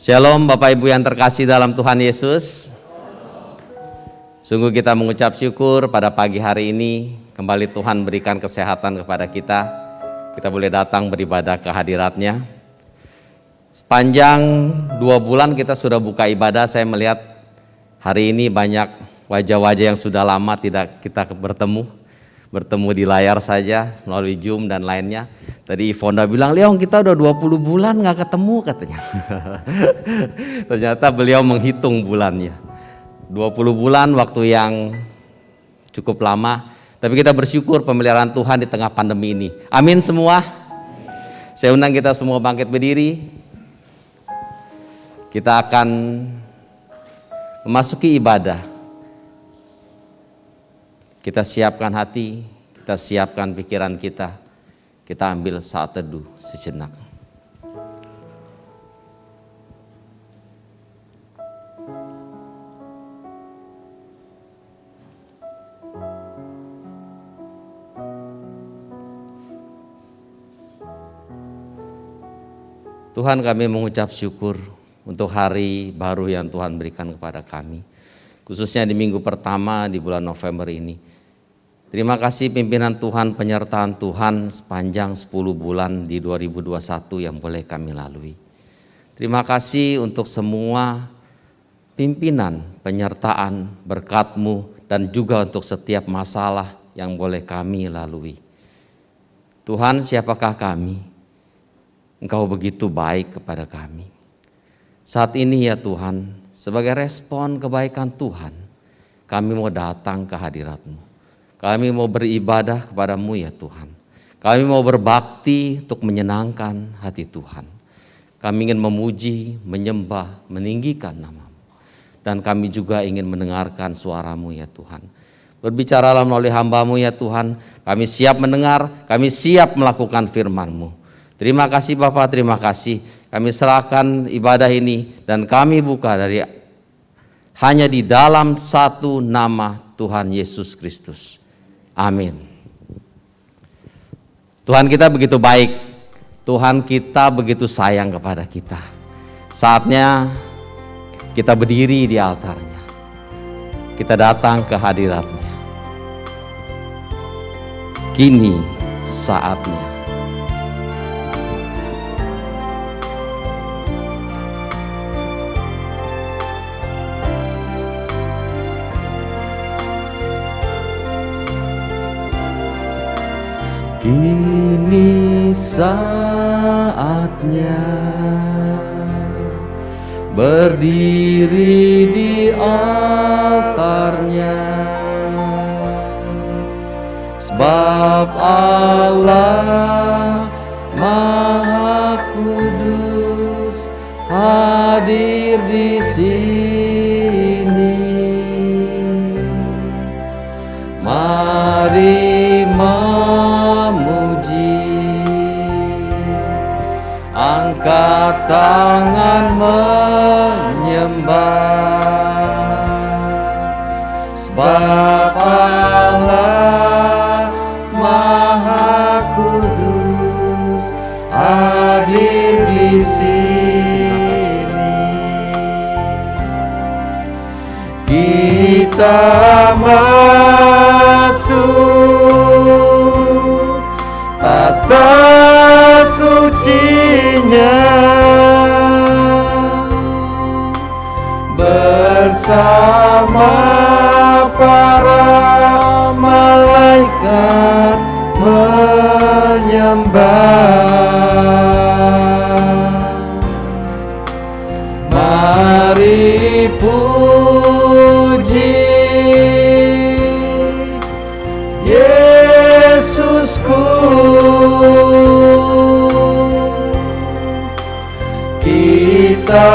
Shalom Bapak Ibu yang terkasih dalam Tuhan Yesus. Sungguh kita mengucap syukur pada pagi hari ini. Kembali Tuhan berikan kesehatan kepada kita. Kita boleh datang beribadah ke hadirat-Nya. Sepanjang 2 bulan kita sudah buka ibadah. Saya melihat hari ini banyak wajah-wajah yang sudah lama tidak kita bertemu di layar saja melalui Zoom dan lainnya. Tadi Ivonda bilang, Leong kita udah 20 bulan gak ketemu katanya. Ternyata beliau menghitung bulannya. 20 bulan waktu yang cukup lama. Tapi kita bersyukur pemeliharaan Tuhan di tengah pandemi ini. Amin semua. Saya undang kita semua bangkit berdiri. Kita akan memasuki ibadah. Kita siapkan hati, kita siapkan pikiran kita. Kita ambil saat teduh sejenak. Tuhan, kami mengucap syukur untuk hari baru yang Tuhan berikan kepada kami. Khususnya di minggu pertama di bulan November ini. Terima kasih pimpinan Tuhan, penyertaan Tuhan sepanjang 10 bulan di 2021 yang boleh kami lalui. Terima kasih untuk semua pimpinan, penyertaan, berkat-Mu, dan juga untuk setiap masalah yang boleh kami lalui. Tuhan, siapakah kami? Engkau begitu baik kepada kami. Saat ini ya Tuhan, sebagai respon kebaikan Tuhan, kami mau datang ke hadirat-Mu. Kami mau beribadah kepada-Mu ya Tuhan. Kami mau berbakti untuk menyenangkan hati Tuhan. Kami ingin memuji, menyembah, meninggikan nama-Mu. Dan kami juga ingin mendengarkan suara-Mu ya Tuhan. Berbicaralah melalui hamba-Mu ya Tuhan. Kami siap mendengar, kami siap melakukan firman-Mu. Terima kasih Bapak, terima kasih. Kami serahkan ibadah ini dan kami buka dari hanya di dalam satu nama Tuhan Yesus Kristus. Amin. Tuhan kita begitu baik. Tuhan kita begitu sayang kepada kita. Saatnya kita berdiri di altarnya. Kita datang ke hadirat-Nya. Kini saatnya. Kini saatnya berdiri di altarnya, sebab Allah Maha Kudus hadir di sini. Mari angkat tangan menyembah, sebab Allah Maha Kudus hadir di sini. Kita masuk atas sucinya bersama para malaikat menyembah. Mari puji Yesusku. Kita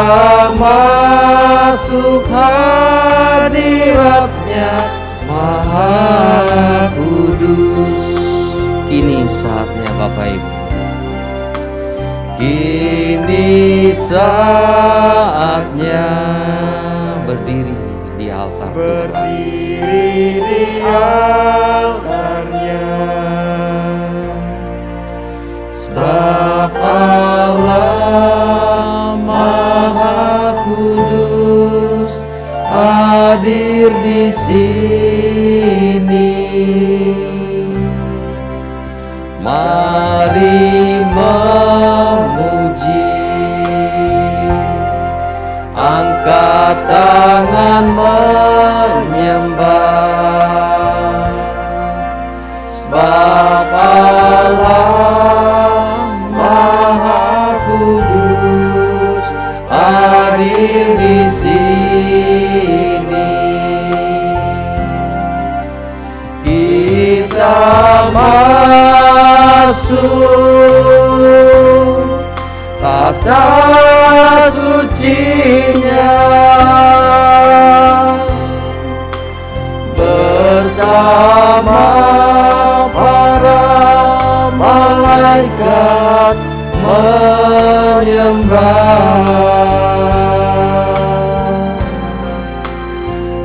masuk hadirat-Nya Maha Kudus. Kini saatnya Bapak Ibu. Kini saatnya berdiri di altar Tuhan. Berdiri di altarnya. Sebab Allah Maha hadir di sini. Mari memuji, angkat tangan menyembah, sebab Allah Maha Kudus hadir di sini. Kita masuk tata sucinya bersama para malaikat menyembah.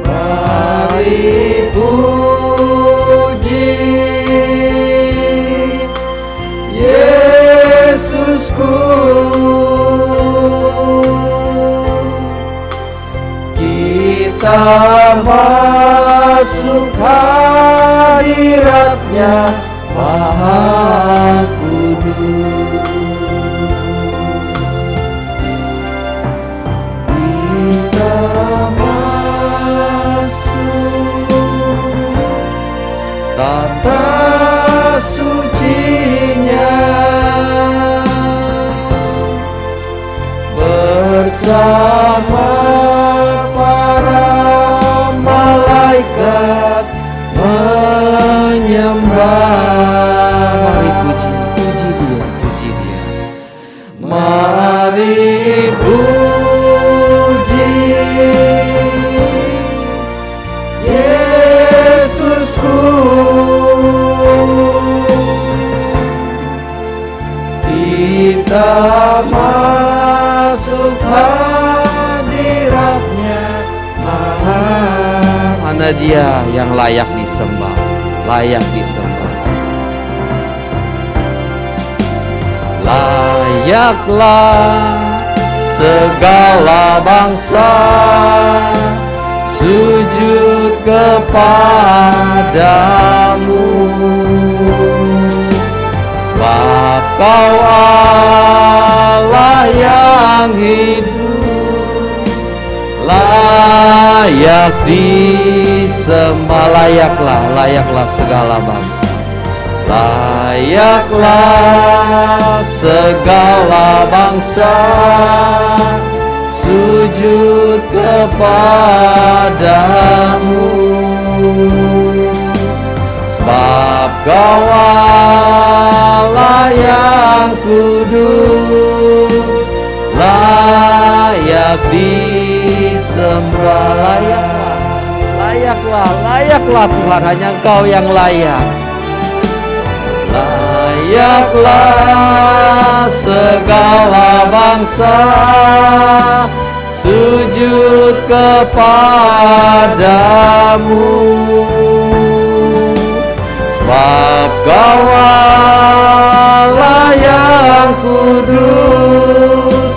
Mari puji Yesusku, kita masuk hadirat-Nya Maha Kudus. Kita masuk tata sucinya bersama para malaikat menyembah. Mari puji Dia, puji Dia. Mari puji Yesusku, kita masuk hadirat-Nya Maha. Mana Dia yang layak disembah, layak disembah. Layaklah segala bangsa sujud kepadamu, sebab Kau Allah yang hidup, layak disembah. Layaklah segala bangsa, layaklah segala bangsa sujud kepadamu, sebab Kau Allah yang kudus, layak disembah. Layaklah Tuhan, hanya Engkau yang layak. Layaklah segala bangsa sujud kepadamu, sebab Kau Allah yang kudus,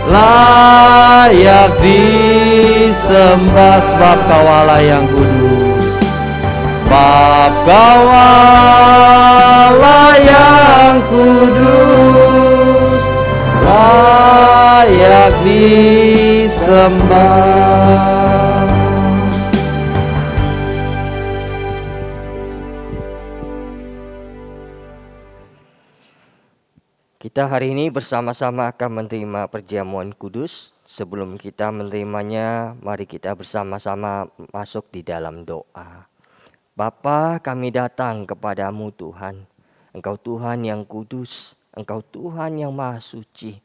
layak disembah. Sebab Kau Allah yang kudus, sebab Kau Allah yang kudus, layak disembah. Kita hari ini bersama-sama akan menerima perjamuan kudus. Sebelum kita menerimanya, mari kita bersama-sama masuk di dalam doa. Bapa, kami datang kepadamu Tuhan. Engkau Tuhan yang kudus, Engkau Tuhan yang maha suci.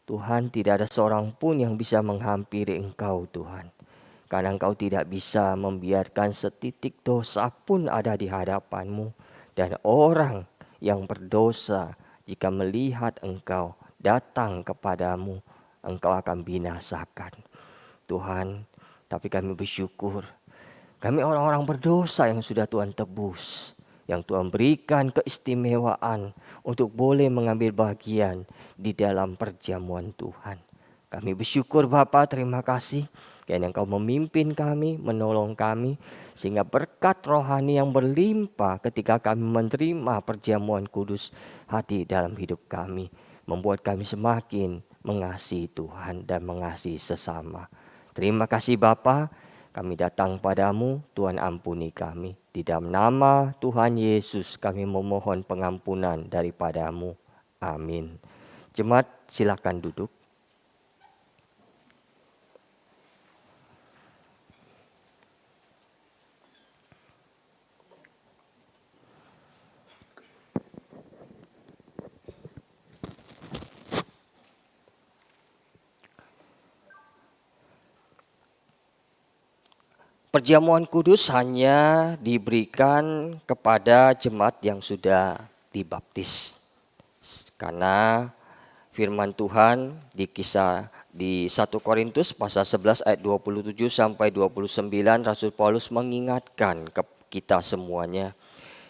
Tuhan, tidak ada seorang pun yang bisa menghampiri Engkau Tuhan. Karena Engkau tidak bisa membiarkan setitik dosa pun ada di hadapan-Mu. Dan orang yang berdosa jika melihat Engkau datang kepadamu, Engkau akan binasakan. Tuhan, tapi kami bersyukur. Kami orang-orang berdosa yang sudah Tuhan tebus. Yang Tuhan berikan keistimewaan untuk boleh mengambil bagian di dalam perjamuan Tuhan. Kami bersyukur Bapa, terima kasih. Kiranya Engkau memimpin kami, menolong kami, sehingga berkat rohani yang berlimpah ketika kami menerima perjamuan kudus hati dalam hidup kami, membuat kami semakin mengasihi Tuhan dan mengasihi sesama. Terima kasih Bapa, kami datang padamu, Tuhan ampuni kami. Di dalam nama Tuhan Yesus kami memohon pengampunan daripadamu. Amin. Jemaat silakan duduk. Perjamuan kudus hanya diberikan kepada jemaat yang sudah dibaptis. Karena firman Tuhan di 1 Korintus pasal 11 ayat 27 sampai 29 Rasul Paulus mengingatkan ke kita semuanya.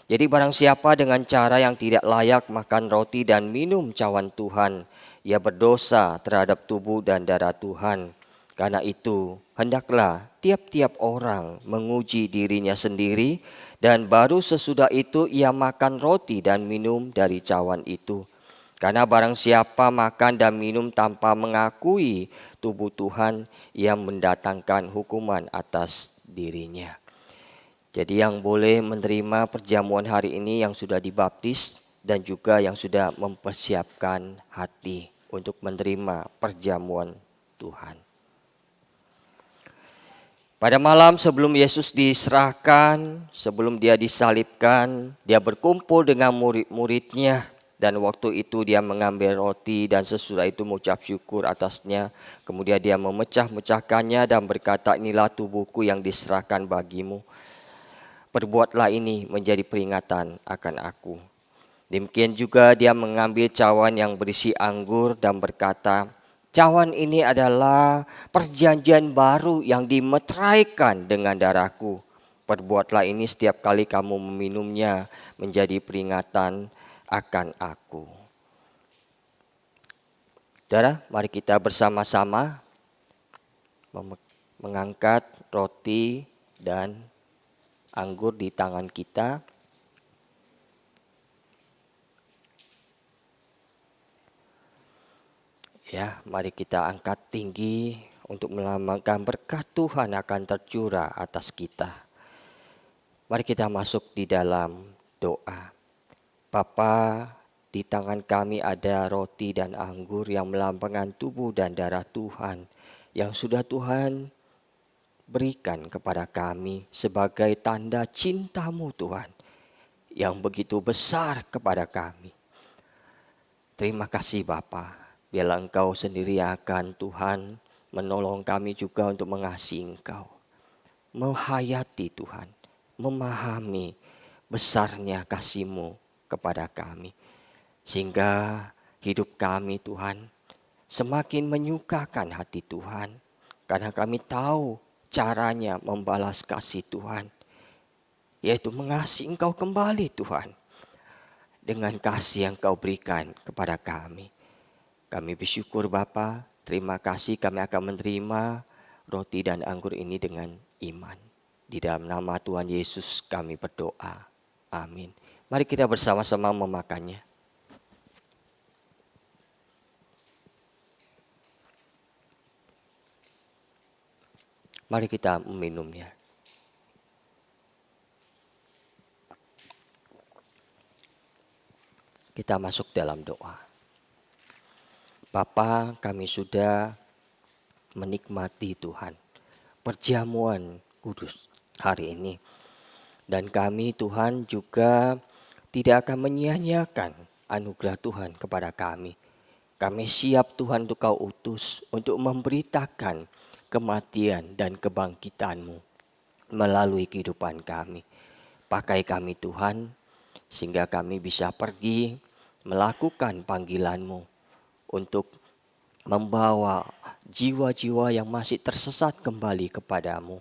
Jadi barang siapa dengan cara yang tidak layak makan roti dan minum cawan Tuhan, ia berdosa terhadap tubuh dan darah Tuhan. Karena itu, hendaklah tiap-tiap orang menguji dirinya sendiri, dan baru sesudah itu ia makan roti dan minum dari cawan itu. Karena barang siapa makan dan minum tanpa mengakui tubuh Tuhan, ia mendatangkan hukuman atas dirinya. Jadi yang boleh menerima perjamuan hari ini yang sudah dibaptis dan juga yang sudah mempersiapkan hati untuk menerima perjamuan Tuhan. Pada malam sebelum Yesus diserahkan, sebelum dia disalibkan, dia berkumpul dengan murid-muridnya. Dan waktu itu dia mengambil roti dan sesudah itu mengucap syukur atasnya. Kemudian dia memecah-mecahkannya dan berkata, inilah tubuhku yang diserahkan bagimu. Perbuatlah ini menjadi peringatan akan aku. Demikian juga dia mengambil cawan yang berisi anggur dan berkata, cawan ini adalah perjanjian baru yang dimeteraikan dengan darahku. Perbuatlah ini setiap kali kamu meminumnya menjadi peringatan akan aku. Saudara, mari kita bersama-sama mengangkat roti dan anggur di tangan kita. Ya, mari kita angkat tinggi untuk melambangkan berkat Tuhan akan tercurah atas kita. Mari kita masuk di dalam doa. Bapa, di tangan kami ada roti dan anggur yang melambangkan tubuh dan darah Tuhan yang sudah Tuhan berikan kepada kami sebagai tanda cinta-Mu Tuhan yang begitu besar kepada kami. Terima kasih Bapa. Biarlah Engkau sendiri akan Tuhan menolong kami juga untuk mengasihi Engkau. Menghayati Tuhan, memahami besarnya kasih-Mu kepada kami. Sehingga hidup kami Tuhan semakin menyukakan hati Tuhan. Karena kami tahu caranya membalas kasih Tuhan. Yaitu mengasihi Engkau kembali Tuhan. Dengan kasih yang Kau berikan kepada kami. Kami bersyukur Bapa, terima kasih kami akan menerima roti dan anggur ini dengan iman. Di dalam nama Tuhan Yesus kami berdoa. Amin. Mari kita bersama-sama memakannya. Mari kita meminumnya. Kita masuk dalam doa. Bapa, kami sudah menikmati Tuhan perjamuan kudus hari ini. Dan kami Tuhan juga tidak akan menyia-nyiakan anugerah Tuhan kepada kami. Kami siap Tuhan untuk Kau utus untuk memberitakan kematian dan kebangkitan-Mu melalui kehidupan kami. Pakai kami Tuhan sehingga kami bisa pergi melakukan panggilan-Mu untuk membawa jiwa-jiwa yang masih tersesat kembali kepadamu.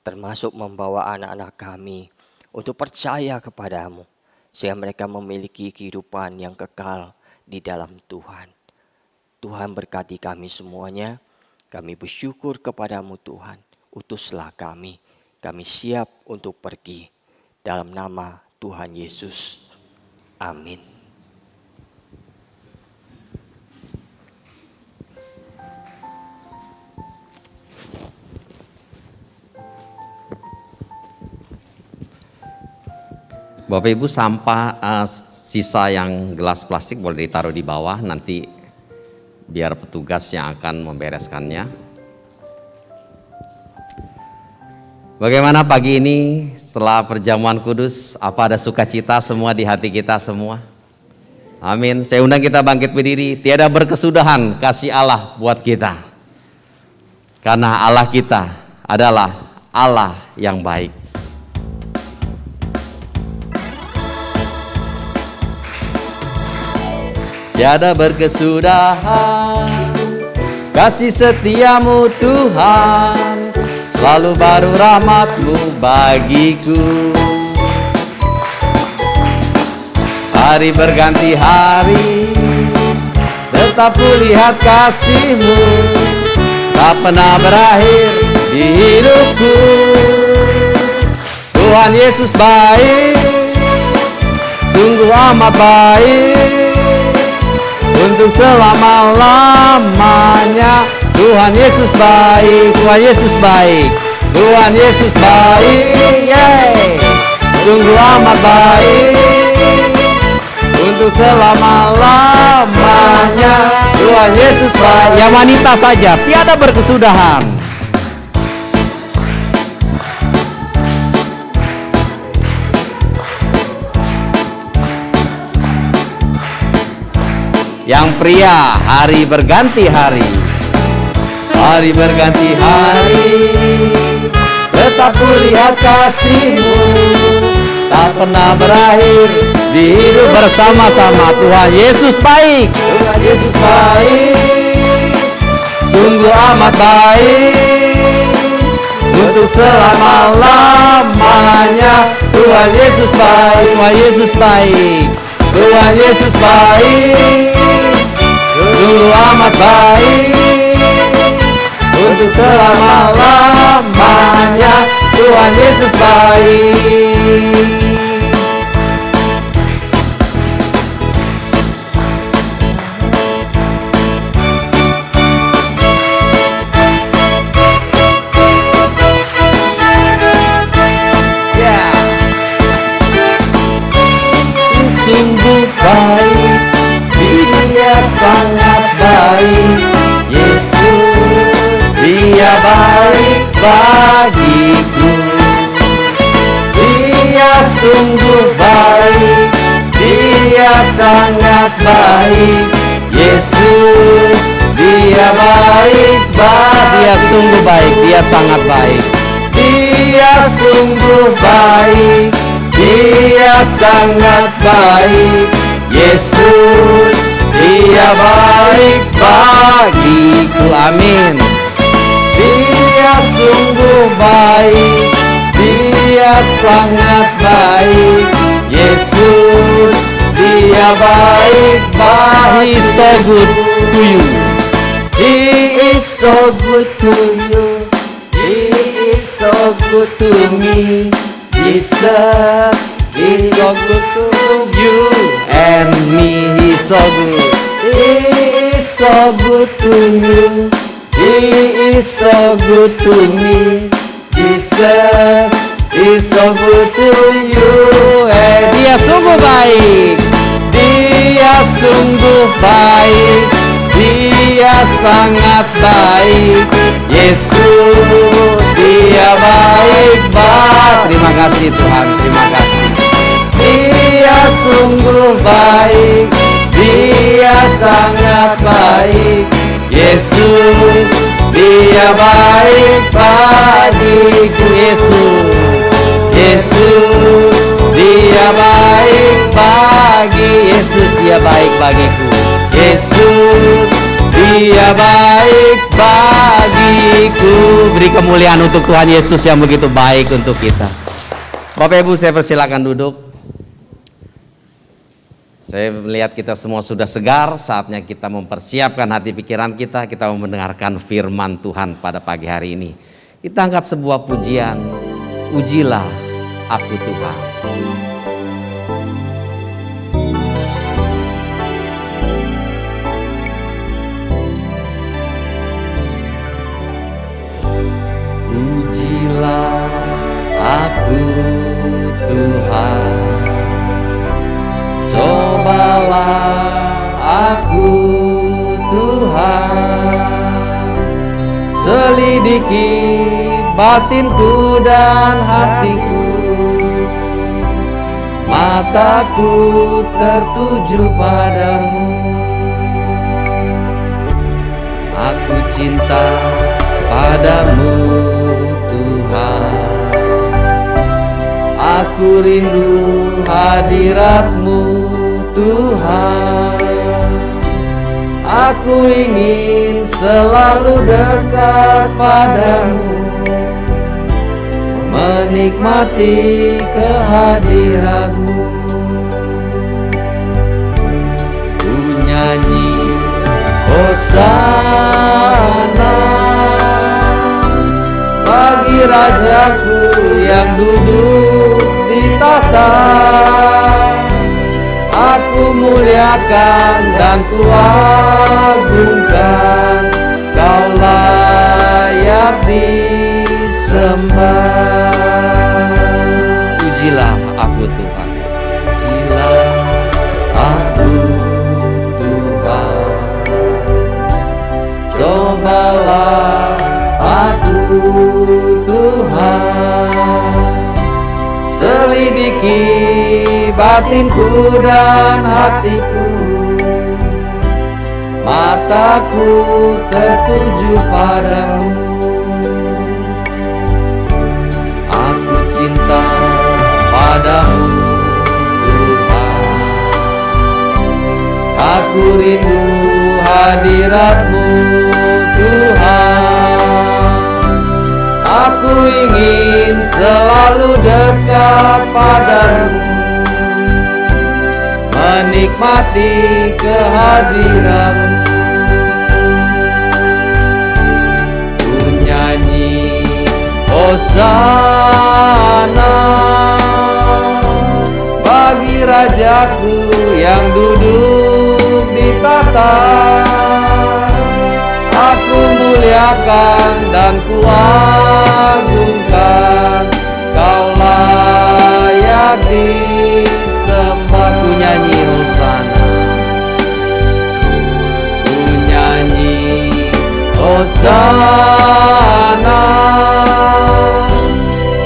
Termasuk membawa anak-anak kami untuk percaya kepadamu. Sehingga mereka memiliki kehidupan yang kekal di dalam Tuhan. Tuhan berkati kami semuanya. Kami bersyukur kepadamu Tuhan. Utuslah kami. Kami siap untuk pergi. Dalam nama Tuhan Yesus. Amin. Bapak Ibu, sampah sisa yang gelas plastik boleh ditaruh di bawah, nanti biar petugas yang akan membereskannya. Bagaimana pagi ini setelah perjamuan kudus? Apa ada sukacita semua di hati kita semua? Amin. Saya undang kita bangkit berdiri. Tiada berkesudahan kasih Allah buat kita, karena Allah kita adalah Allah yang baik. Tiada berkesudahan kasih setiamu Tuhan, selalu baru rahmat-Mu bagiku. Hari berganti hari, tetap kulihat kasih-Mu, tak pernah berakhir di hidupku. Tuhan Yesus baik, sungguh amat baik, untuk selama-lamanya. Tuhan Yesus baik, Tuhan Yesus baik, Tuhan Yesus baik, sungguh amat baik, untuk selama-lamanya. Tuhan Yesus baik. Yang wanita saja, tiada berkesudahan. Yang pria, hari berganti hari, hari berganti hari, tetap kulihat kasih-Mu, tak pernah berakhir di hidup bersama-sama. Tuhan Yesus baik, Tuhan Yesus baik, sungguh amat baik, untuk selama-lamanya. Tuhan Yesus baik, Tuhan Yesus baik, Tuhan Yesus baik, sungguh amat baik, untuk selama-lamanya. Tuhan Yesus baik. Sungguh baik, Dia sangat baik. Yesus, Dia baik bagiku. Dia sungguh baik, Dia sangat baik. Yesus, Dia baik Dia sungguh baik, Dia sangat baik. Dia sungguh baik, Dia sangat baik. Yesus, Dia baik bagiku. Amin. Dia sungguh baik, Dia sangat baik. Yesus, Dia baik bagiku. He is so good to you. He is so good to you. He is so good to me. Jesus is so good to you and me. He is so good. He is so good to you. He is so good to me. Jesus is so good to you. Dia sungguh baik. Dia sungguh baik. Dia sangat baik. Yesus, Dia baik banget. Terima kasih Tuhan, terima kasih. Dia sungguh baik, Dia sangat baik. Yesus, Dia baik bagiku. Yesus, Yesus, Dia baik bagi. Yesus, Dia baik bagiku. Yesus, Dia baik bagiku. Beri kemuliaan untuk Tuhan Yesus yang begitu baik untuk kita. Bapak Ibu, saya persilakan duduk. Saya melihat kita semua sudah segar, saatnya kita mempersiapkan hati pikiran kita mau mendengarkan firman Tuhan pada pagi hari ini. Kita angkat sebuah pujian, ujilah aku Tuhan. Ujilah aku Tuhan, cobalah aku Tuhan, selidiki batinku dan hatiku, mataku tertuju padamu. Aku cinta padamu Tuhan, aku rindu hadirat-Mu Tuhan, aku ingin selalu dekat padamu, menikmati kehadirat-Mu. Ku nyanyi Hosana bagi Rajaku yang duduk di tahta. Aku muliakan dan kuagungkan, Kau layak disembah. Ujilah aku Tuhan, ujilah aku Tuhan, cobalah aku Tuhan, selidiki batinku dan hatiku, mataku tertuju padamu. Aku cinta padamu Tuhan, aku rindu hadirat-Mu Tuhan, aku ingin selalu dekat padamu, menikmati kehadirat-Mu. Ku nyanyi Hosana bagi Rajaku yang duduk di tahta. Aku muliakan dan kuagungkan, Kau layak disembah. Ku nyanyi Hosana, ku nyanyi Hosana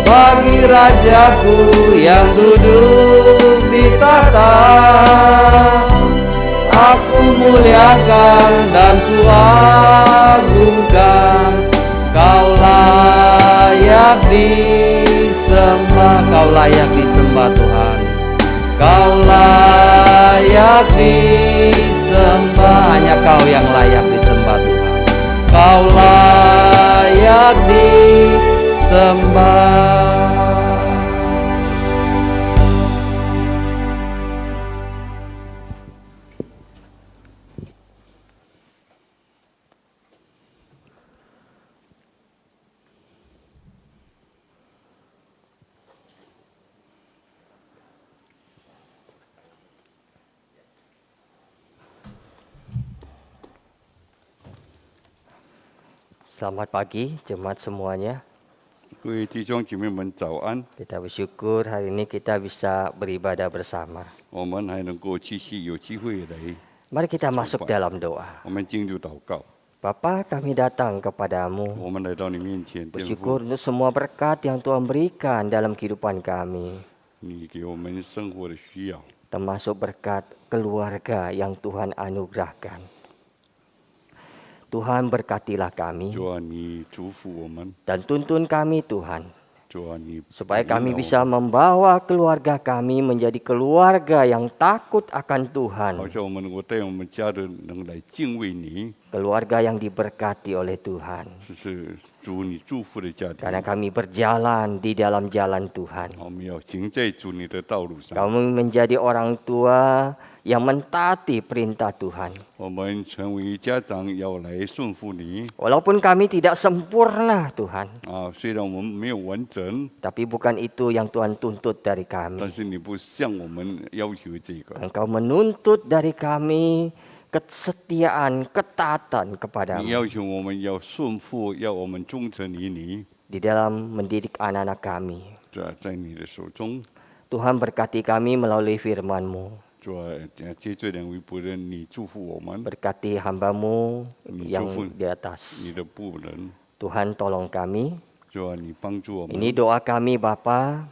bagi Rajaku yang duduk di tahta. Aku muliakan dan kuagungkan, Kau layak disembah. Kau layak disembah Tuhan, Kau layak disembah. Hanya Kau yang layak disembah Tuhan, Kau layak disembah. Selamat pagi jemaat semuanya. 各位弟兄姐妹们早安！ Kita bersyukur hari ini kita bisa beribadah bersama. 我们还能够继续有机会来， Mari kita masuk dalam doa. 我们进入祷告。 Bapa, kami datang kepadamu 我们来到你面前，天 bersyukur 父， untuk semua berkat yang Tuhan berikan dalam kehidupan kami, 你给我们生活的需要， termasuk berkat keluarga yang Tuhan anugerahkan. Tuhan berkatilah kami 主啊，你祝福我们， dan tuntun kami Tuhan, 主啊，你 supaya 引导 kami 我 bisa 们 membawa keluarga kami menjadi keluarga yang takut akan 好 Tuhan, 像我们能够带我们家人能来敬畏你， keluarga yang diberkati oleh Tuhan. 就是主你祝福的家庭， Karena kami berjalan di dalam jalan Tuhan. 我们要行在主你的道路上， Kami menjadi orang tua yang mentaati perintah Tuhan. 我们成为家长要来顺服你 Walaupun kami tidak sempurna Tuhan, 啊。虽然我们没有完整， tapi bukan itu yang Tuhan tuntut dari 但 kami. 是你不向我们要求这个， Engkau menuntut dari kami kesetiaan, ketaatan 你 kepadamu 要求我们要顺服，要我们忠诚于你， di dalam mendidik anak-anak kami. 在你的手中。 Tuhan berkati kami melalui firman-Mu. 主啊，借这两位仆人，你祝福我们， Berkati hamba-Mu Ini yang Tuhan. di atas. 你的仆人， Tuhan tolong kami. 主啊，你帮助我们， Ini doa kami Bapa.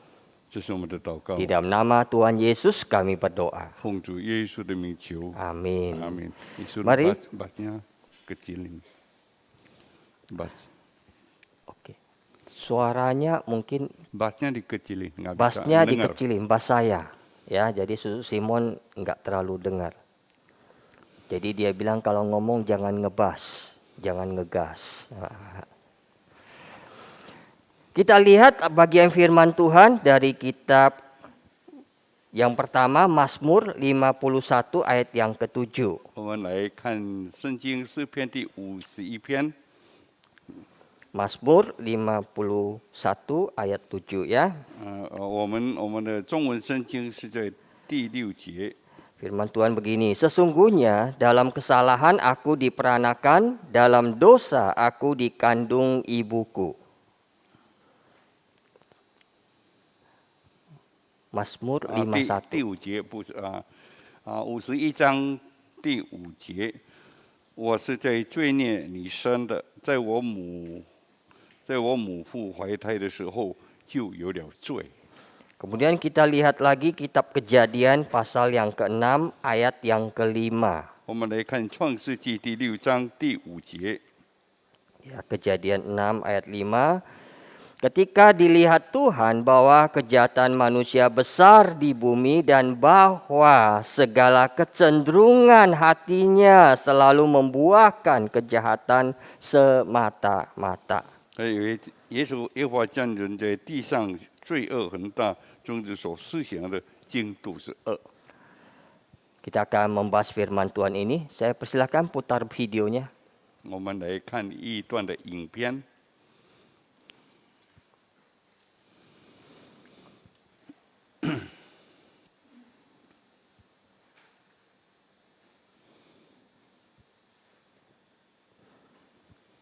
这是我们的祷告 Di，dalam nama Tuhan Yesus kami berdoa. 奉主耶稣的名求， Amin. 阿门。你说 Mari. bassnya kecilin, bass, Oke. Suaranya mungkin bassnya dikecilin, nggak bisa bassnya mendengar. dikecilin, bass saya. Ya, jadi Susu Simon nggak terlalu dengar. Jadi dia bilang kalau ngomong jangan ngebas, jangan ngegas. Nah. Kita lihat bagian firman Tuhan dari kitab yang pertama Mazmur 51 ayat yang ke-7. 我们来看圣经诗篇第51篇， Mazmur 51 ayat 7 ya. 我们的中文圣经是在第6节。 Firman Tuhan begini, sesungguhnya dalam kesalahan aku diperanakan, dalam dosa aku dikandung ibuku. Mazmur 51. 第5节不是51章第5节，我是在罪孽里生的，在我母腹怀胎的时候就有了罪。 Kemudian kita lihat lagi kitab Kejadian pasal yang ke-6 ayat yang ke-5. 我们来看创世纪第6章第5节。 Ya, Kejadian 6 ayat 5. Ketika dilihat Tuhan bahwa kejahatan manusia besar di bumi dan bahwa segala kecenderungan hatinya selalu membuahkan kejahatan semata-mata. 还有耶和华将人在地上罪恶很大，终日所施行的尽都是恶。 Kita akan membahas firman Tuhan ini. Saya persilakan putar videonya. 我们来看一段的影片。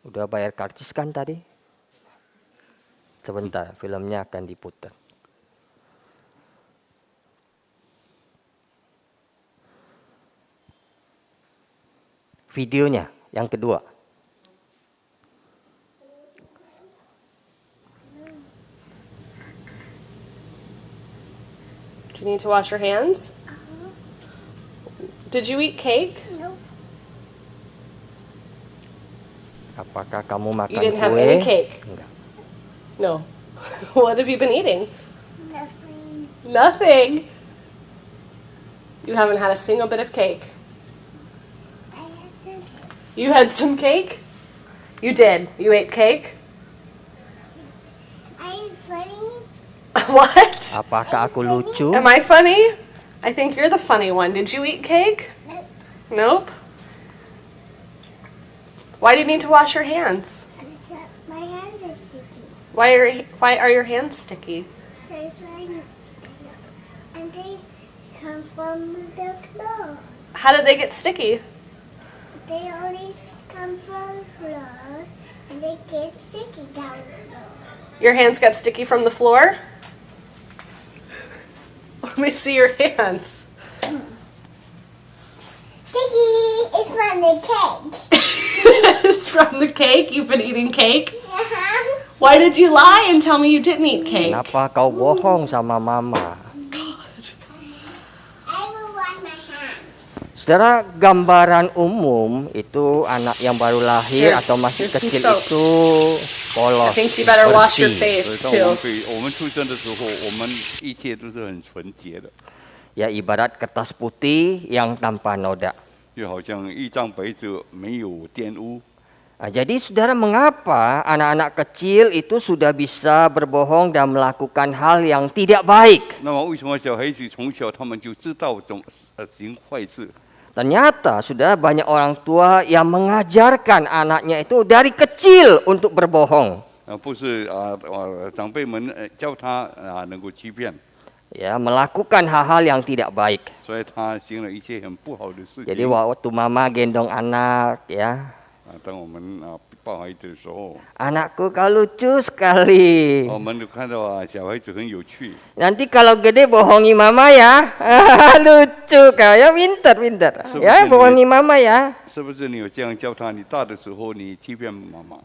Udah bayar karcis kan tadi? Sebentar, filmnya akan diputar. Videonya yang kedua. Do you need to wash your hands? Did you eat cake? Apakah kamu makan You didn't have kue? any cake? Enggak. No. What have you been eating? Nothing. Nothing. You haven't had a single bit of cake. I had some You had some cake? You did. You ate cake? I'm funny. What? Apakah aku lucu? Am I funny? I think you're the funny one. Did you eat cake? Nope. Nope. Why do you need to wash your hands? So my hands are sticky. Why are your hands sticky? So it's like, and they come from the floor. How did they get sticky? They always come from the floor, and they get sticky down the floor. Your hands got sticky from the floor? Let me see your hands. Sticky is from the cake. It's from the cake? You've been eating cake? Uh-huh. Why did you lie and tell me you didn't eat cake? Kenapa kau bohong sama mama? I will wash my hands. Saudara, gambaran umum itu anak yang baru lahir Here, atau masih here's some kecil soap. itu polos, I think you better wash your bersih. 所 face 以当 too. 我们出生的时候，我们一切都是很纯洁的， Ya ibarat kertas putih yang tanpa noda. 就好像一张白纸没有玷污。Jadi saudara, mengapa anak-anak kecil itu sudah bisa berbohong dan melakukan hal yang tidak baik? 那么为什么小孩子从小他们就知道怎么行坏事？ Ternyata sudah banyak orang tua yang mengajarkan anaknya itu dari kecil untuk berbohong. 不是长辈们教他能够欺骗， Ya, melakukan hal-hal yang tidak baik. 所以他行了一切很不好的事 Jadi 情。 waktu mama gendong anak, ya, 当我们抱孩子的时候， anakku kau lucu sekali. 我们就看到小孩子很有趣。 Nanti kalau gede bohongi mama ya. Lucu kau ya, pintar. Ya, bohongi mama ya. 是不是你有这样教他？你大的时候你欺骗妈妈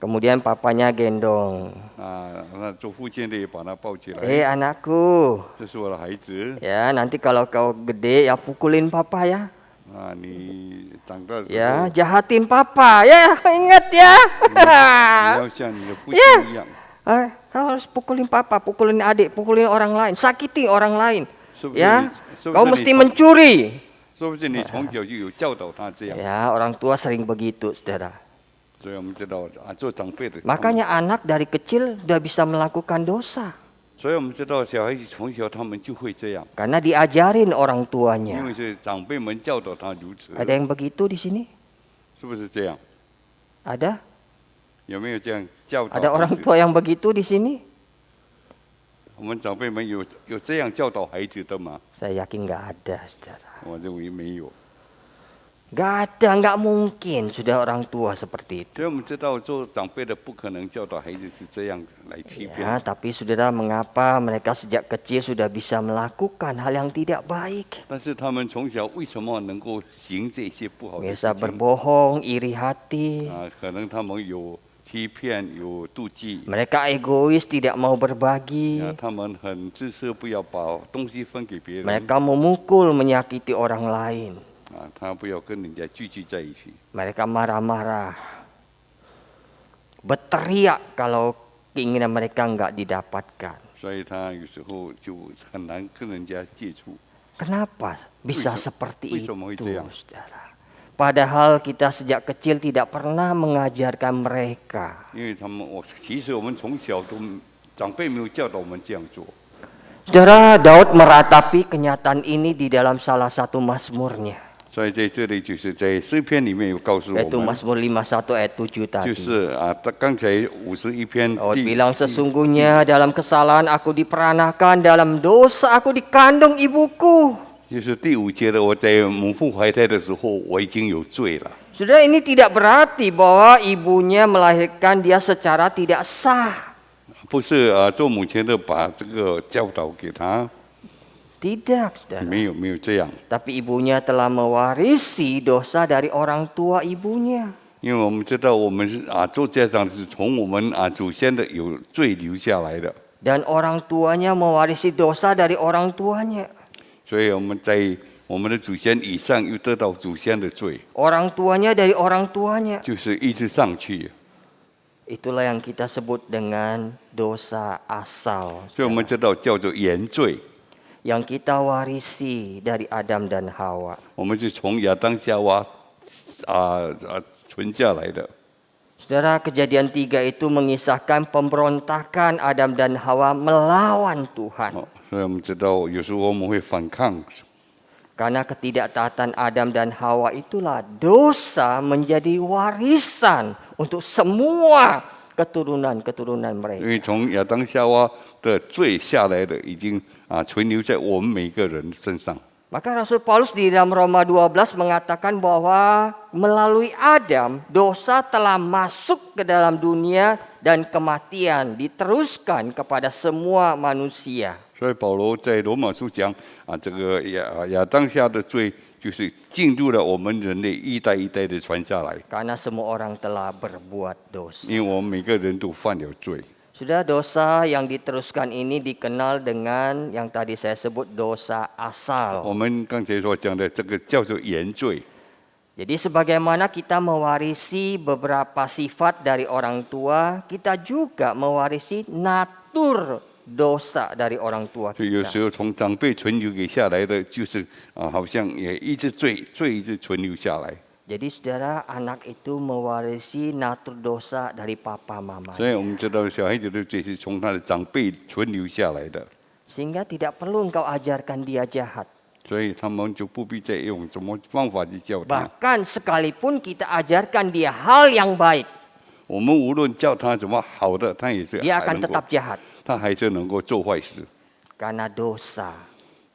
Kemudian papanya gendong. 那做父亲的也把他抱起来。 Anakku, 这是我的孩子 ya nanti kalau kau gede ya pukulin papa ya. 你长大的时候 Ya, jahatin papa ya, ingat ya. 你要像你的父亲一样， Kau harus pukulin papa, pukulin adik, pukulin orang lain, sakiti orang lain. 是不是？ Ya, 是不 kau 是 mesti 你 mencuri. 是不是你从小就有教导他这样？ Ya, orang tua sering begitu, saudara. 所以我们知道做长辈的， Makanya anak dari kecil sudah bisa melakukan dosa. 所以我们知道小孩子从小他们就会这样， Karena diajarin orang 因 tuanya. 为是长辈们教导他如此， Ada yang begitu di sini? 是不是这样？ Ada? 有没有这样教导 Ada 孩 orang 子？ tua yang begitu di sini? 我们长辈们有这样教导孩子的吗？ Saya yakin nggak ada, saudara. 我认为没有。 Nggak ada, nggak mungkin sudah orang tua seperti itu. 所以我们知道做长辈的不可能教导孩子是这样来欺骗。 Ya, tapi saudara, mengapa mereka sejak kecil sudah bisa melakukan hal yang tidak baik? 但是他们从小为什么能够行这些不好的事 Bisa 情？ berbohong, iri hati. 可能他们有欺骗，有妒忌， Mereka egois, tidak mau berbagi. 他们很自私，不要把东西分给别人。 Mereka memukul, menyakiti orang lain. 他不要跟人家聚集在一起。 Mereka marah-marah. Berteriak kalau keinginan mereka nggak didapatkan. 所以他有时候就很难跟人家接触。 Kenapa bisa seperti itu, 为什么会这样？ saudara? Padahal kita sejak kecil tidak pernah mengajarkan mereka. 因为其实我们从小都长辈没有教导我们这样做。 Saudara, Daud meratapi kenyataan ini di dalam salah satu mazmurnya. 所以在这里就是在诗篇里面有告诉我 Yaitu 们， Mazmur 51 ayat 7就 tadi. 是刚才51篇 Daud bilang, sesungguhnya dalam kesalahan aku diperanakan, dalam dosa aku dikandung ibuku. 就是第5节的，我在母腹怀胎的时候，我已经有罪了。 Saudara, ini tidak berarti bahwa ibunya melahirkan dia secara tidak sah. 不是做母亲的把这个教导给他， Tidak, saudara. 没有这样， Tapi ibunya telah mewarisi dosa dari orang tua ibunya. 因为我们知道我们是做家长是从我们祖先的有罪留下来的， Dan orang tuanya mewarisi dosa dari orang tuanya. 所以我们在我们的祖先以上又得到祖先的罪， Orang tuanya dari orang tuanya. 就是一直上去。 Itulah yang kita sebut dengan dosa asal. 所以我们知道叫做原罪， Yang kita warisi dari Adam dan Hawa. 我们是从亚当夏娃存下来的。 Saudara, Kejadian 3 itu mengisahkan pemberontakan Adam dan Hawa melawan Tuhan. 所以我们知道有时候我们会反抗， Karena ketidaktaatan Adam dan Hawa itulah dosa menjadi warisan untuk semua keturunan-keturunan 因 mereka. 为从亚当夏娃的罪下来的，已经存留在我们每个人身上。 Maka Rasul Paulus di dalam Roma 12 mengatakan bahwa melalui Adam dosa telah masuk ke dalam dunia dan kematian diteruskan kepada semua manusia. 所以保罗在罗马书讲这个亚当夏的罪，就是进入了我们人类一代一代的传下来， Karena semua orang telah berbuat dosa. 因为我们每个人都犯了罪。 Sudah, dosa yang diteruskan ini dikenal dengan yang tadi saya sebut dosa 我 asal. 们刚才所讲的这个叫做原罪。 Jadi sebagaimana kita mewarisi beberapa sifat dari orang tua, kita juga mewarisi natur dosa dari orang tua 所以有 kita. 时候从长辈存留给下来的，就是好像也一直罪一直存留下来。Jadi saudara, anak itu mewarisi natur dosa dari papa 所以 mamanya. 我们知道小孩子的罪是从他的长辈存留下来的， Sehingga tidak perlu engkau ajarkan dia jahat. 所以他们就不必再用什么方法去教他。 Bahkan sekalipun kita ajarkan dia hal yang baik, 我们无论教他怎么好的，他也是 dia 还 akan 能够 tetap jahat. 他还是能够做坏事， Karena dosa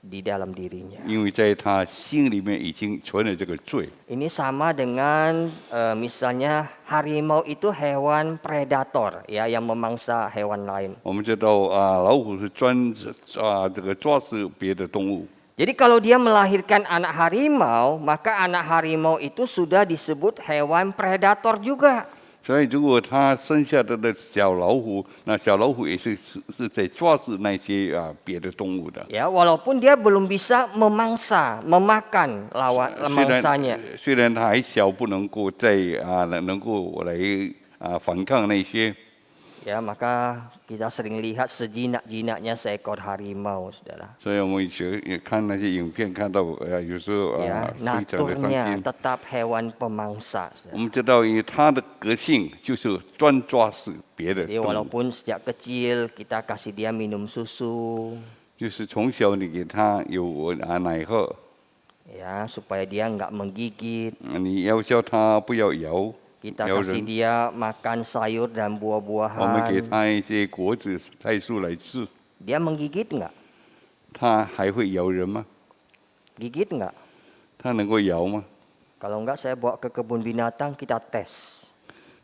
di dalam dirinya. 因为在他心里面已经存了这个罪。 Ini sama dengan misalnya harimau itu hewan predator ya yang memangsa hewan lain. 我们知道老虎是这个抓死别的动物， Jadi kalau dia melahirkan anak harimau, maka anak harimau itu sudah disebut hewan predator juga. 所以如果他生下的小老虎，那小老虎也是在抓死那些别的动物的。 Ya, walaupun dia belum bisa memangsa, memakan lawan mangsanya. 虽然他还小，不能够能够来反抗那些。 Ya, maka kita sering lihat sejinak-jinaknya seekor harimau, saudara. 所以我们也看那些影片，看到有时候 Ya, 非常的伤 naturnya 心。 tetap hewan pemangsa. 我们知道，以他的个性就是专抓死别的 Jadi 动物， walaupun sejak kecil kita kasih dia minum susu, 就是从小你给他有奶喝， ya supaya dia nggak menggigit. 你要教他不要咬。 Kita 咬 kasih 人， dia makan sayur dan 我们给 buah-buahan. 他一些果子、菜蔬来吃， Dia menggigit nggak? 他还会咬人吗？ Gigit nggak? 他能够咬吗？ Kalau nggak saya bawa ke kebun binatang kita tes.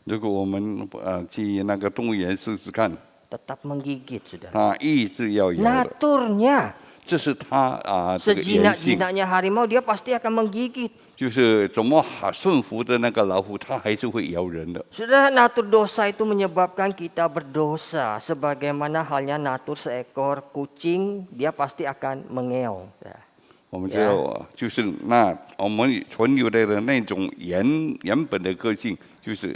如果我们去那个动物园试试看， Tetap menggigit sudah. 他一直要咬的， Naturnya 这是他这个原性， sejinak-jinaknya harimau dia pasti akan menggigit. 就是怎么顺服的那个老虎，它还是会咬人的。 Sudah natur dosa itu menyebabkan kita berdosa. Sebagaimana halnya natur seekor kucing, dia pasti akan mengeong. Ya. 我们知道，就是那我们存留来的那种原本的个性，就是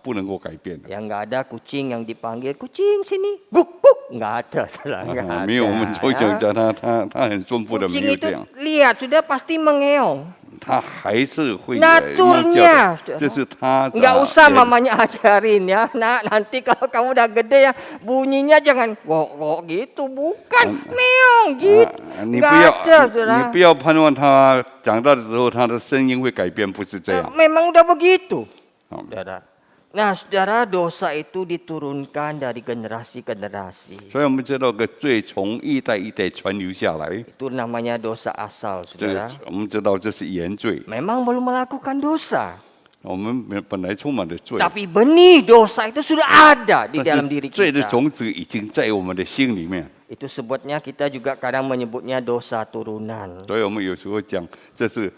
不能够改变的。 Yang nggak ada kucing yang dipanggil kucing sini, guk guk, nggak ada, saudara, nggak ada. 没有，我们从小 ya. 教他很顺服的，没 Kucing 有 itu 这样， lihat sudah pasti mengeong. 他还是会 Naturnya 叫的，这是他 Nggak usah mamanya ajarin ya. Nah, nanti kalau kamu udah gede ya, bunyinya jangan kok gitu, bukan meong gitu. 你不 Nggak 要 ada, saudara. 你不要盼望他长大的时候他的声音会改变，不是这样。 Memang udah begitu. 好 Saudara. Nah, saudara, dosa itu diturunkan dari generasi ke generasi. 所以我们知道个罪从一代一代传流下来， Itu namanya dosa asal, 这个 saudara. 我们知道这是原罪。 Memang belum melakukan dosa, 我们本来充满了罪， tapi benih dosa itu sudah ada di 但 dalam 是 diri 罪的 kita. 种子已经在我们的心里面， Itu sebabnya kita juga kadang menyebutnya dosa turunan. 所以我们有时候讲这是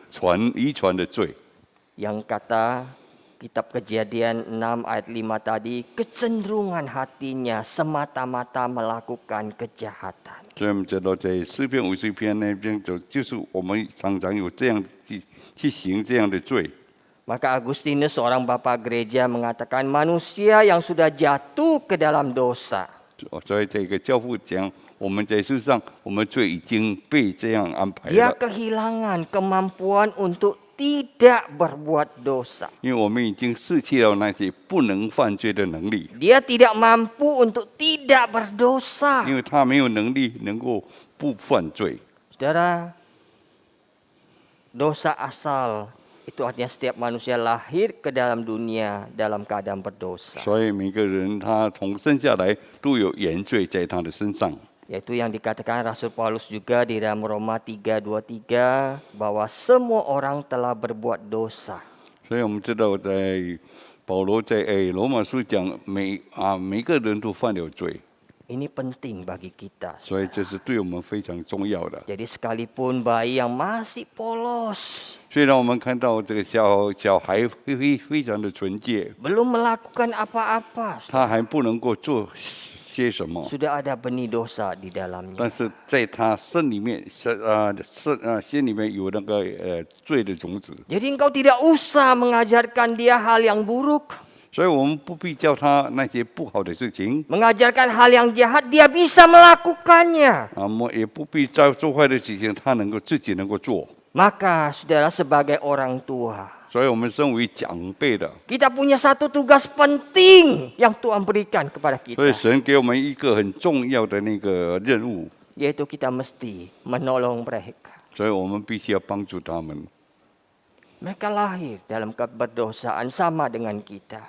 遗传的罪。 Yang kata Kitab Kejadian 6 ayat 5 tadi, kecenderungan hatinya semata-mata melakukan kejahatan. 所以我们知道在诗篇50篇那边就是我们常常有这样去行这样的罪。 Maka Agustinus, seorang bapak gereja, mengatakan manusia yang sudah jatuh ke dalam dosa, 所以这个教父讲，我们在世上，我们罪已经被这样安排 dia 了， kehilangan kemampuan untuk tidak berbuat dosa. 因为我们已经失去了那些不能犯罪的能力， Dia tidak mampu untuk tidak berdosa. 因为他没有能力能够不犯罪。 Saudara, dosa asal itu artinya setiap manusia lahir ke dalam dunia dalam keadaan berdosa. 所以每个人他从生下来都有原罪在他的身上。 Yaitu yang dikatakan Rasul Paulus juga di dalam Roma 3:23 bahwa semua orang telah berbuat dosa. 所以我们知道，在保罗在罗马书讲，每个人都犯了罪， Ini penting bagi kita. 所以这是对我们非常重要的。 Jadi sekalipun bayi yang masih polos, 虽然我们看到这个小孩非常的纯洁， belum melakukan apa-apa, 他还不能够做些什么， sudah ada benih dosa di dalamnya. 但是在他心里面心里面有那个罪的种子， Jadi engkau tidak usah mengajarkan dia hal yang buruk, 所以我们不必教他那些不好的事情， mengajarkan hal yang jahat, dia bisa melakukannya. 我们也不必做坏的事情，他自己能够做。 Maka saudara sebagai orang tua, 所以我们身为长辈的， kita punya satu tugas penting yang Tuhan berikan kepada 所以 kita, 神给我们一个很重要的那个任务， yaitu kita mesti menolong mereka. 所以我们必须要帮助他们。 Mereka lahir dalam keberdosaan sama dengan kita.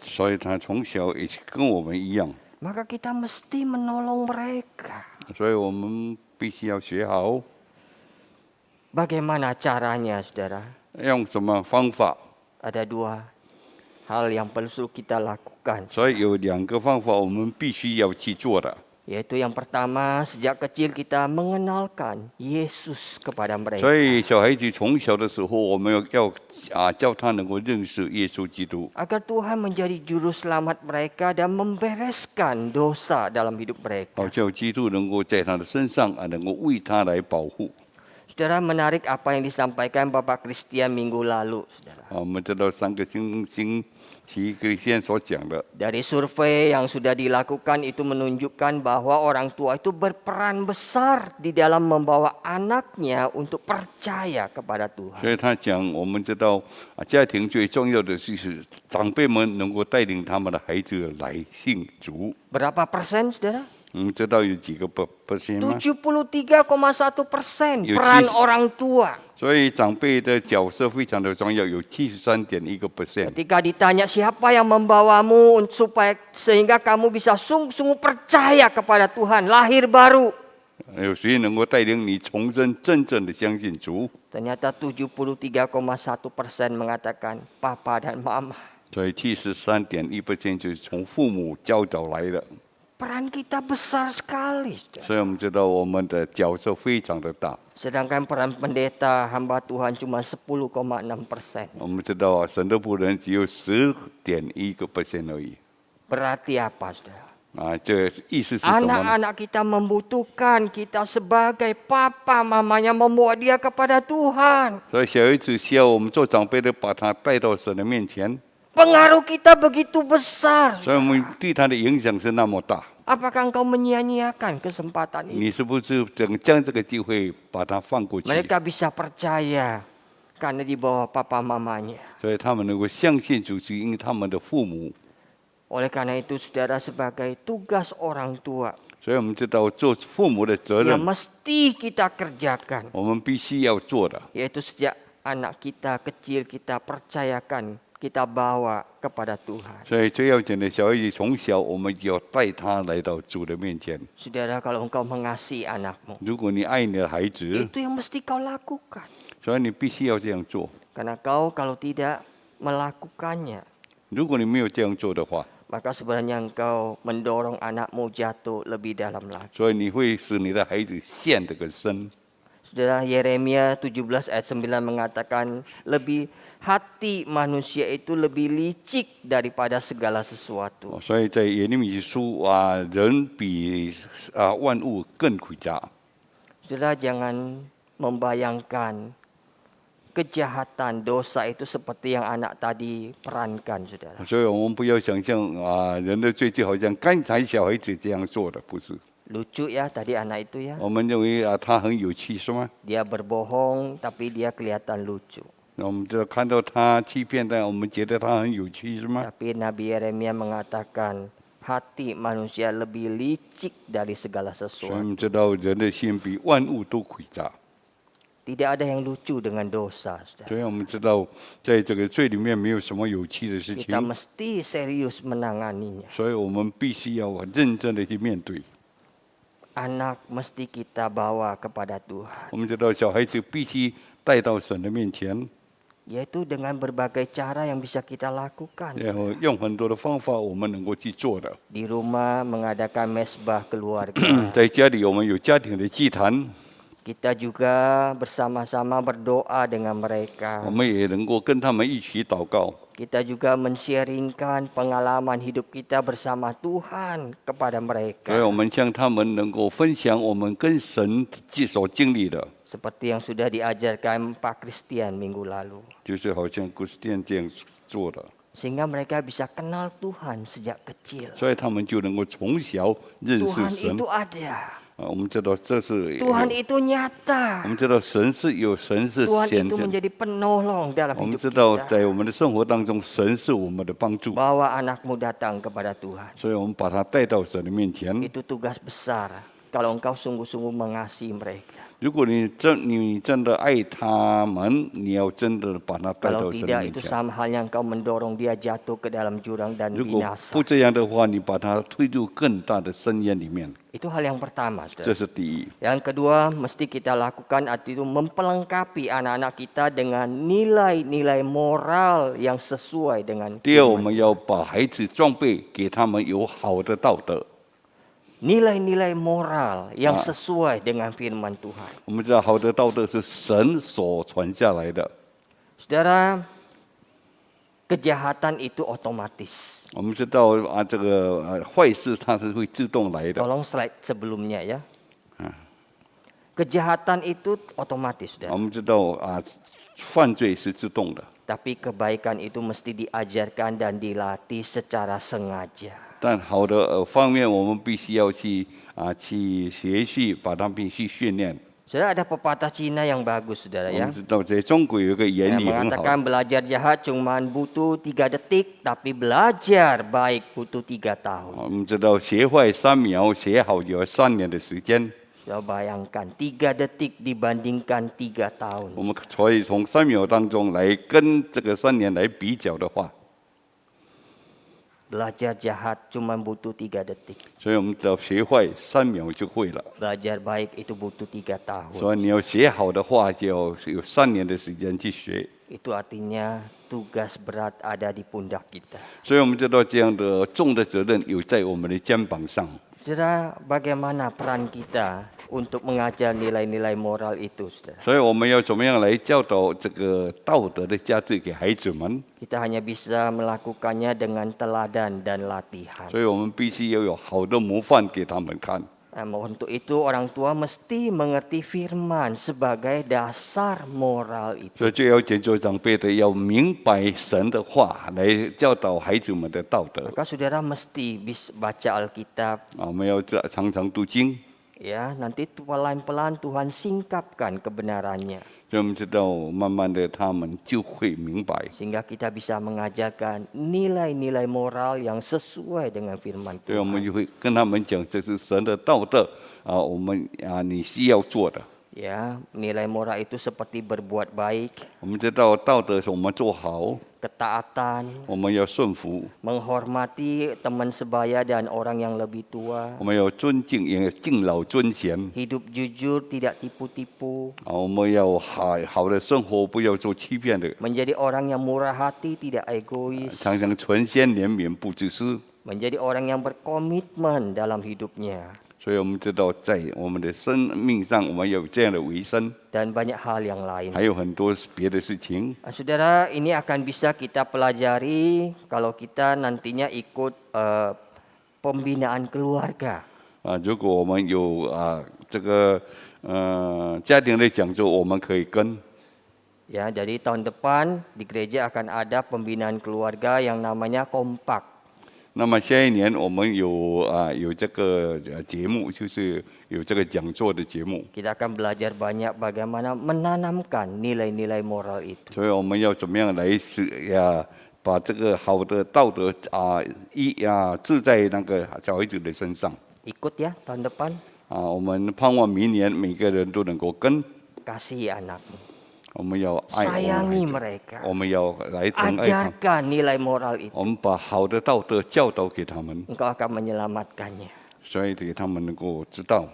所以他从小也跟我们一样， Maka kita mesti menolong mereka. 所以我们必须要学好 Bagaimana caranya, saudara? 用什么方法。 Ada dua hal yang perlu kita lakukan. 所以有2个方法我们必须要去做的。 Yaitu yang pertama, sejak kecil kita mengenalkan Yesus kepada 所 mereka. 以小孩子从小的时候，我们要叫他能够认识耶稣基督， Agar Tuhan menjadi juru selamat mereka dan membereskan dosa dalam hidup 好 mereka. 叫基督能够在他的身上能够为他来保护。 Saudara, menarik apa yang disampaikan Bapak Christian minggu lalu, saudara. 我们知道3个星期先所讲的， Dari survei yang sudah dilakukan itu menunjukkan bahwa orang tua itu berperan besar di dalam membawa anaknya untuk percaya kepada 所 Tuhan. 以他讲，我们知道家庭最重要的就是长辈们能够带领他们的孩子来信主。 Berapa persen, saudara? 你知道有几个%吗？ 73,1% Yo, peran Jesus. orang tua. 所以长辈的角色非常的重要，有73.1%。 Ketika ditanya siapa yang membawamu supaya sehingga kamu bisa sungguh-sungguh percaya kepada Tuhan, lahir baru. 有谁能够带领你重生，真正的相信主？ Ternyata 73,1% mengatakan papa dan mama. 所以73.1%就是从父母教导来的。 Peran kita besar sekali. Saudara. 所以我们知道我们的角色非常的大。 Sedangkan peran pendeta hamba Tuhan cuma 10,6%. 我们知道神的仆人只有10.1%而已。 Berarti apa, saudara? 这意思是什么呢？ Anak-anak kita membutuhkan kita sebagai papa mamanya membawa dia kepada Tuhan. 所以小孩子需要我们做长辈的把他带到神的面前， Pengaruh kita begitu besar. 所以我们对他的影响是那么大。 Apakah engkau menyia-nyiakan kesempatan ini? 你是不是将这个机会把它放过去？ Mereka bisa percaya karena di bawah papa mamanya. 所以他们能够相信主，是因为他们的父母。 Oleh karena itu, saudara, sebagai tugas orang tua 所以我们知道做父母的责 yang 任， mesti kita kerjakan, 我们必须要做的。 yaitu sejak anak kita kecil kita percayakan, kita bawa kepada Tuhan. 所以最要紧的，小孩子从小我们要带他来到主的面前。 Saudara, kalau engkau mengasihi anakmu, 如果你爱你的孩子， itu yang mesti kau lakukan. 所以你必须要这样做。 Karena kau kalau tidak melakukannya, 如果你没有这样做的话， maka sebenarnya engkau mendorong anakmu jatuh lebih dalam lagi. 所以你会使你的孩子陷得更深。 Saudara, Yeremia 17 ayat 9 mengatakan hati manusia itu lebih licik daripada segala sesuatu. 所以在耶利米书人比万物更诡诈。 Saudara, jangan membayangkan kejahatan dosa itu seperti yang anak tadi perankan, saudara. 所以我们不要想象人的罪就好像刚才小孩子这样做的，不是。 Lucu ya tadi anak itu ya. 我们认为他很有趣，是吗？ Dia berbohong tapi dia kelihatan lucu. 那我们就看到他欺骗，但我们觉得他很有趣，是吗？ Tapi Nabi Yeremia mengatakan hati manusia lebih licik dari segala 所以我 sesuatu. 们知道人的心比万物都诡诈。 Tidak ada yang lucu dengan dosa, saudara. 所以我们知道，在这个罪里面没有什么有趣的事情 Kita，mesti serius menanganinya. 所以我们必须要认真的去面对。 Anak mesti kita bawa kepada Tuhan, 我们知道小孩子必须带到神的面前， yaitu dengan berbagai cara yang bisa kita lakukan. 然后用很多的方法我们能够去做的。 Di rumah mengadakan mesbah keluarga. 在家里我们有家庭的祭坛， Kita juga bersama-sama berdoa dengan 我 mereka. 们也能够跟他们一起祷告。 Kita juga men-sharingkan pengalaman hidup kita bersama Tuhan kepada 所以 mereka. 我们向他们能够分享我们跟神所经历的， Seperti yang sudah diajarkan Pak Christian minggu lalu. 就是好像古斯店这样做的， Sehingga mereka bisa kenal Tuhan sejak kecil. 所以他们就能够从小认识 Tuhan 神 itu ada. 我们知道这是 Tuhan itu 我 nyata. 们知道神是神是 Tuhan 显 itu 现， menjadi penolong dalam 我们 hidup 知道 kita. 在我们的生活当中，神是我们的帮助， Bawa anakmu datang kepada Tuhan. 所以我们把他带到神的面前。 Itu tugas besar kalau engkau sungguh-sungguh mengasihi mereka. 如果你真的爱他们，你要真的把他带 Kalau 到神的 tidak 面 itu 前。 sama halnya engkau mendorong dia jatuh ke dalam jurang dan 如果 binasa. 不这样的话，你把他推入更大的深渊里面， Itu hal yang pertama, 这 saudara. 是第一。 Yang kedua, mesti kita lakukan itu mempelengkapi anak-anak kita dengan nilai-nilai moral yang sesuai dengan 第二，我 firman. 们要把孩子装备，给他们有好的道德。 Nilai-nilai moral yang sesuai dengan firman Tuhan. 我们知道好的道德是神所传下来的。 Saudara, kejahatan itu otomatis. 我们知道这个坏事它是会自动来的。 Tolong slide sebelumnya ya. Kejahatan itu otomatis, 我 saudara. 们知道犯罪是自动的， Tapi kebaikan itu mesti diajarkan dan dilatih secara sengaja. 但好的方面我们必须要去学习，把它必须训练。 Saudara, ada pepatah Cina yang bagus, saudara 我 ya. 们知道在中国有一个言 Yang 语很好， mengatakan belajar jahat cuma butuh 3 detik, tapi belajar baik butuh 3 tahun. 我们知道学坏3秒，学好就要3年的时间。 Coba bayangkan 3 detik dibandingkan 3 tahun. 我们所以从3秒当中来跟这个3年来比较的话， Belajar jahat cuma butuh 3 detik. 所以我们只要学坏3秒就会了。 Belajar baik itu butuh 3 tahun. 所以你要学好的话，就要有3年的时间去学。 Itu artinya tugas berat ada di pundak kita. 所以我们知道这样的重的责任有在我们的肩膀上。 Saudara, bagaimana peran kita untuk mengajar nilai-nilai moral itu, saudara? 所以我们要怎么样来教导这个道德的价值给孩子们？ Kita hanya bisa melakukannya dengan teladan dan latihan. 所以我们必须要有好的模范给他们看。 Untuk itu orang tua mesti mengerti firman sebagai dasar moral 所 itu. 以最要紧做长辈的要明白神的话，来教导孩子们的道德。 Maka saudara mesti bisa baca Alkitab. 我们要常常读经， Ya, nanti pelan-pelan Tuhan singkapkan kebenarannya. 所以我们知道慢慢的他们就会明白。 Sehingga kita bisa mengajarkan nilai-nilai moral yang sesuai dengan firman 所以我们 Tuhan. 就会跟他们讲，这是神的道德我们你需要做的。 Ya, nilai moral itu seperti berbuat baik, 我们知道道德是我们做好， ketaatan, 我们要顺服， menghormati teman sebaya dan orang yang lebih tua, 我们要尊敬，也要敬老尊贤。 hidup jujur, tidak tipu-tipu, 我们要好的生活，不要做欺骗的， menjadi orang yang murah hati, tidak egois, 常常存心怜悯，不自私。 menjadi orang yang berkomitmen dalam hidupnya, 所以我们知道，在我们的生命上，我们有这样的维生， dan banyak hal yang lain. 还有很多别的事情。 Saudara, ini akan bisa kita pelajari kalau kita nantinya ikut pembinaan keluarga. 如果我们有这个家庭的讲座，我们可以跟。 Ya, jadi tahun depan di gereja akan ada pembinaan keluarga yang namanya kompak. 那么下一年我们有这个节目，就是有这个讲座的节目， Kita akan belajar banyak bagaimana menanamkan nilai-nilai moral itu. 所以我们要怎么样来把这个好的道德置在那个小孩子的身上 Ikut ya tahun depan, 我们盼望明年每个人都能够跟， kasihi anakmu, 我们要爱我们的孩 sayangi 子 mereka, 我们要来疼爱他们， ajarkan nilai moral itu. 我们把好的道德教导给他们， Engkau akan menyelamatkannya. 所以给他们能够知道。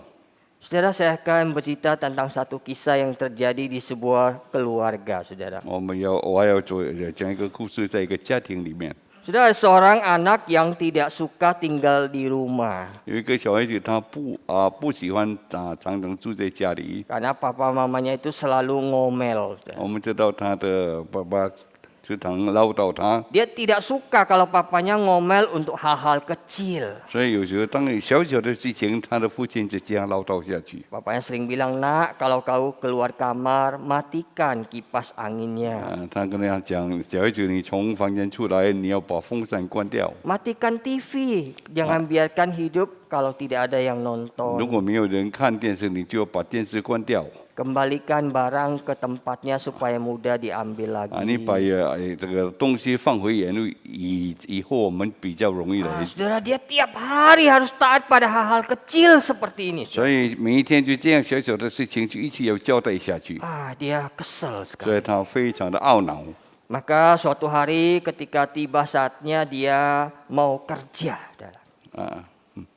Saudara, saya akan bercerita tentang satu kisah yang terjadi di sebuah keluarga, saudara. 我要讲一个故事，在一个家庭里面， Saudara, seorang anak yang tidak suka tinggal di rumah. 有一个小孩子，他不喜欢常常住在家里。 Karena papa mamanya itu selalu ngomel. Saudara. 我们知道他的爸爸时常唠叨他， Dia tidak suka kalau papanya ngomel untuk hal-hal kecil. 所以有时候当你小小的事情，他的父亲就这样唠叨下去。 Papanya sering bilang, nak kalau kau keluar kamar, matikan kipas anginnya. 他跟他讲，小孩子你从房间出来，你要把风扇关掉， Matikan TV, jangan biarkan hidup kalau tidak ada yang 如 nonton. 果没有人看电视，你就把电视关掉。 Kembalikan barang ke tempatnya supaya mudah diambil 啊，你 lagi. 把这个东西放回原位，以后我们比较容易来。 Saudara, dia tiap hari harus taat pada hal-hal kecil seperti ini. 所以每一天就这样小小的事情，就一起要交代下去。 Dia kesel 所 sekali. 以他非常的懊恼。 Maka suatu hari ketika tiba saatnya dia mau kerja. 啊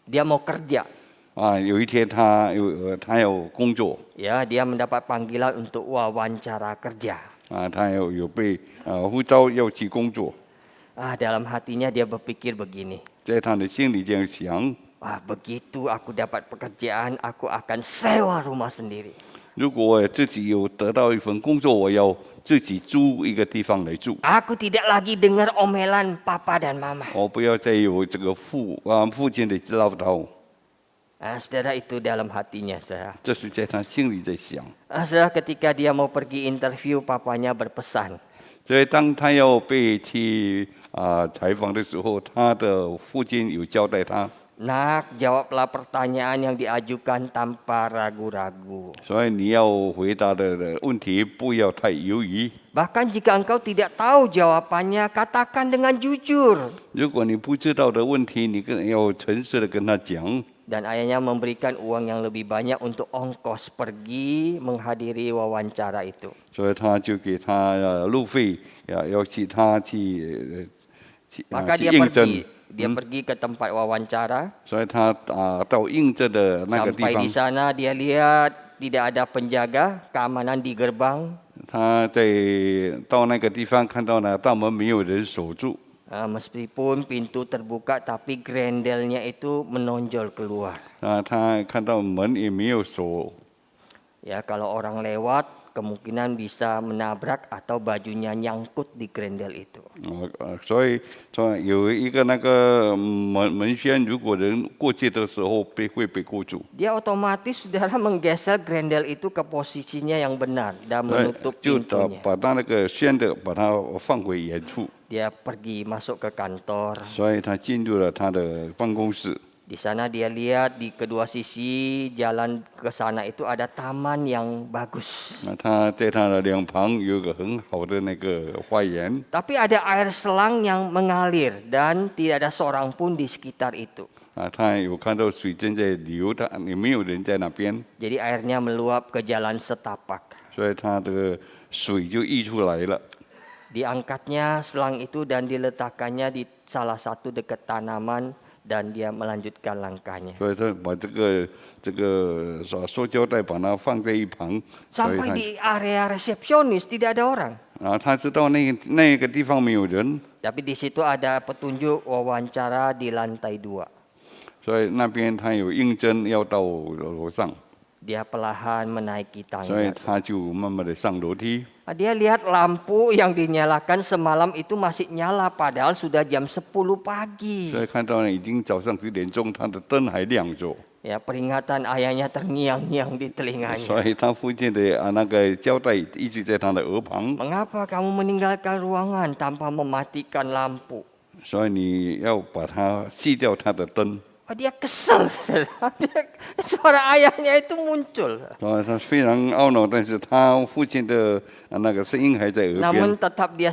Dia mau kerja. 啊，有一天他要工作 Ya, dia mendapat panggilan untuk wawancara kerja. 啊，他有被呼召要去工作， Dalam hatinya dia berpikir begini. 在他的心里这样想： Begitu aku dapat pekerjaan, aku akan sewa rumah sendiri. 如果我自己有得到一份工作，我要自己租一个地方来住， Aku tidak lagi dengar omelan papa dan mama. 我不要再有这个父亲的唠叨。 Saudara, itu dalam hatinya, saudara. 这是在他心里在想。 Saudara, ketika dia mau pergi interview, papanya berpesan. 所以当他要被去采访的时候，他的父亲有交代他， Nak, jawablah pertanyaan yang diajukan tanpa ragu-ragu. 所以你要回答的问题不要太犹豫。 Bahkan jika engkau tidak tahu jawabannya, katakan dengan jujur. 如果你不知道的问题，你要诚实的跟他讲。 Dan ayahnya memberikan uang yang lebih banyak untuk ongkos pergi menghadiri wawancara itu. 所以他就给他路费，要去他去 Maka 去 dia 应征。 pergi ke tempat wawancara. 所以他到应征的那个地 Sampai 方 di，sana dia lihat tidak ada penjaga keamanan di gerbang. 他到那个地方看到呢，大门没有人守住。 Meskipun pintu terbuka, tapi grendelnya itu menonjol keluar. 他看到门也没有锁。 Ya, kalau orang lewat, kemungkinan bisa menabrak atau bajunya nyangkut di grendel itu. 所以有一个那个门轩，如果人过去的时候会被勾住， Dia otomatis saudara menggeser grendel itu ke posisinya yang benar dan menutup 就 pintunya. 把他那个轩的把它放回原处。 Dia pergi masuk ke kantor. 所以他进入了他的办公室。 Di sana dia lihat di kedua sisi jalan ke sana itu ada taman yang bagus. 那他在他的两旁有一个很好的那个花园， Tapi ada air selang yang mengalir dan tidak ada seorang pun di sekitar itu. 他有看到水正在流，也没有人在那边， Jadi airnya meluap ke jalan setapak. 所以他的水就溢出来了。 Diangkatnya selang itu dan diletakkannya di salah satu dekat tanaman dan dia melanjutkan langkahnya. 所以他把这个塑胶袋把它放在一旁，所以 Sampai di area resepsionis tidak ada orang. 他知道那个地方没有人， Tapi di situ ada petunjuk wawancara di lantai 2. 所以那边他有应征要到楼上， Dia perlahan menaiki 所以 tangga. 他就慢慢的上楼梯。 Dia lihat lampu yang dinyalakan semalam itu masih nyala padahal sudah jam 10 pagi. 所以看到呢，已经早上10点钟，他的灯还亮着。 Ya, peringatan ayahnya terngiang-ngiang di telinganya. 所以他父亲的那个胶带一直在他的耳旁， Mengapa kamu meninggalkan ruangan tanpa mematikan lampu? 所以你要把它熄掉他的灯。 Dia kesel. Suara ayahnya itu muncul. 所以他非常懊恼，但是他父亲的那个声音还在耳 Namun 边，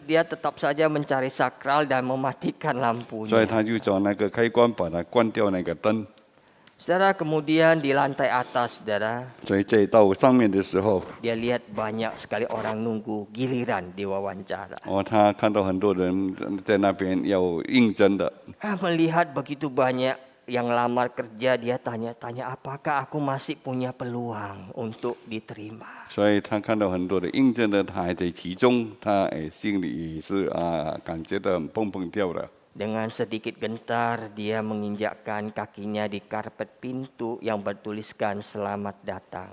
dia tetap saja mencari sakral dan mematikan 所以 lampunya. 他就找那个开关把它关掉那个灯。 Saudara, kemudian di lantai atas, saudara, 所以在到上面的时候， dia lihat banyak sekali orang nunggu giliran di wawancara. 他看到很多人在那边要应征的， Melihat begitu banyak yang lamar kerja, dia tanya-tanya apakah aku masih punya peluang untuk diterima. 所以他看到很多的应征的，他还在其中，他心里也是感觉到很蹦蹦跳的。 Dengan sedikit gentar, dia menginjakkan kakinya di karpet pintu yang bertuliskan selamat datang.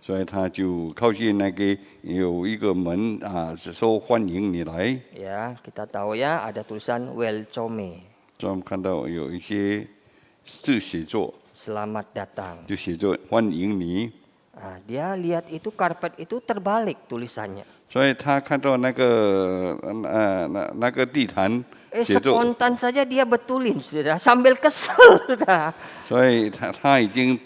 所以他就靠近那个有一个门说欢迎你来。 Ya, kita tahu ya ada tulisan welcome, 所以我们看到有一些字写作， selamat datang. 就写作欢迎你。 Dia lihat itu karpet itu terbalik tulisannya. 所以他看到那个地毯节奏， spontan saja dia betulin, saudara, sambil kesel, saudara. 所以他已经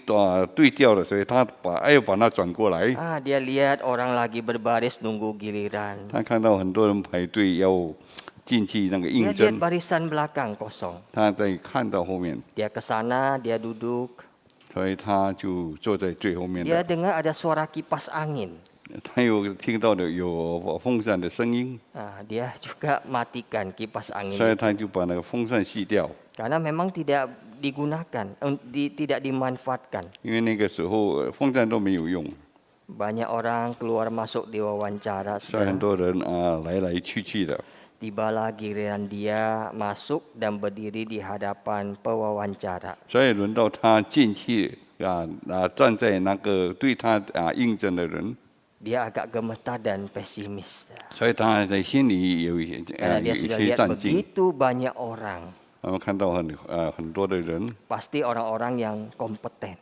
对调了，所以他要把它转过来。 Dia lihat orang lagi berbaris nunggu giliran. 他看到很多人排队要进去那个 Dia 应 lihat 征， barisan belakang kosong. 他在看到后面， Dia ke sana, dia duduk. 所以他就坐在最后面 Dia 的。 dengar ada suara kipas angin. 他有听到的有风扇的声音， Dia juga matikan kipas angin 所以 itu. 他就把那个风扇熄掉， Karena memang tidak digunakan, tidak dimanfaatkan. 因为那个时候风扇都没有用， Banyak orang keluar masuk di wawancara, 所以 saudara. 很多人来来去去的。 Tibalah giliran dia masuk dan berdiri di hadapan pewawancara. 所以轮到他进去站在那个对他应征的人， Dia agak gemetar dan pesimis. 所以他的心里有一 Karena dia 有一 sudah 些 lihat 战兢。 begitu banyak orang. 我们看到很多的人 Pasti orang-orang yang kompeten.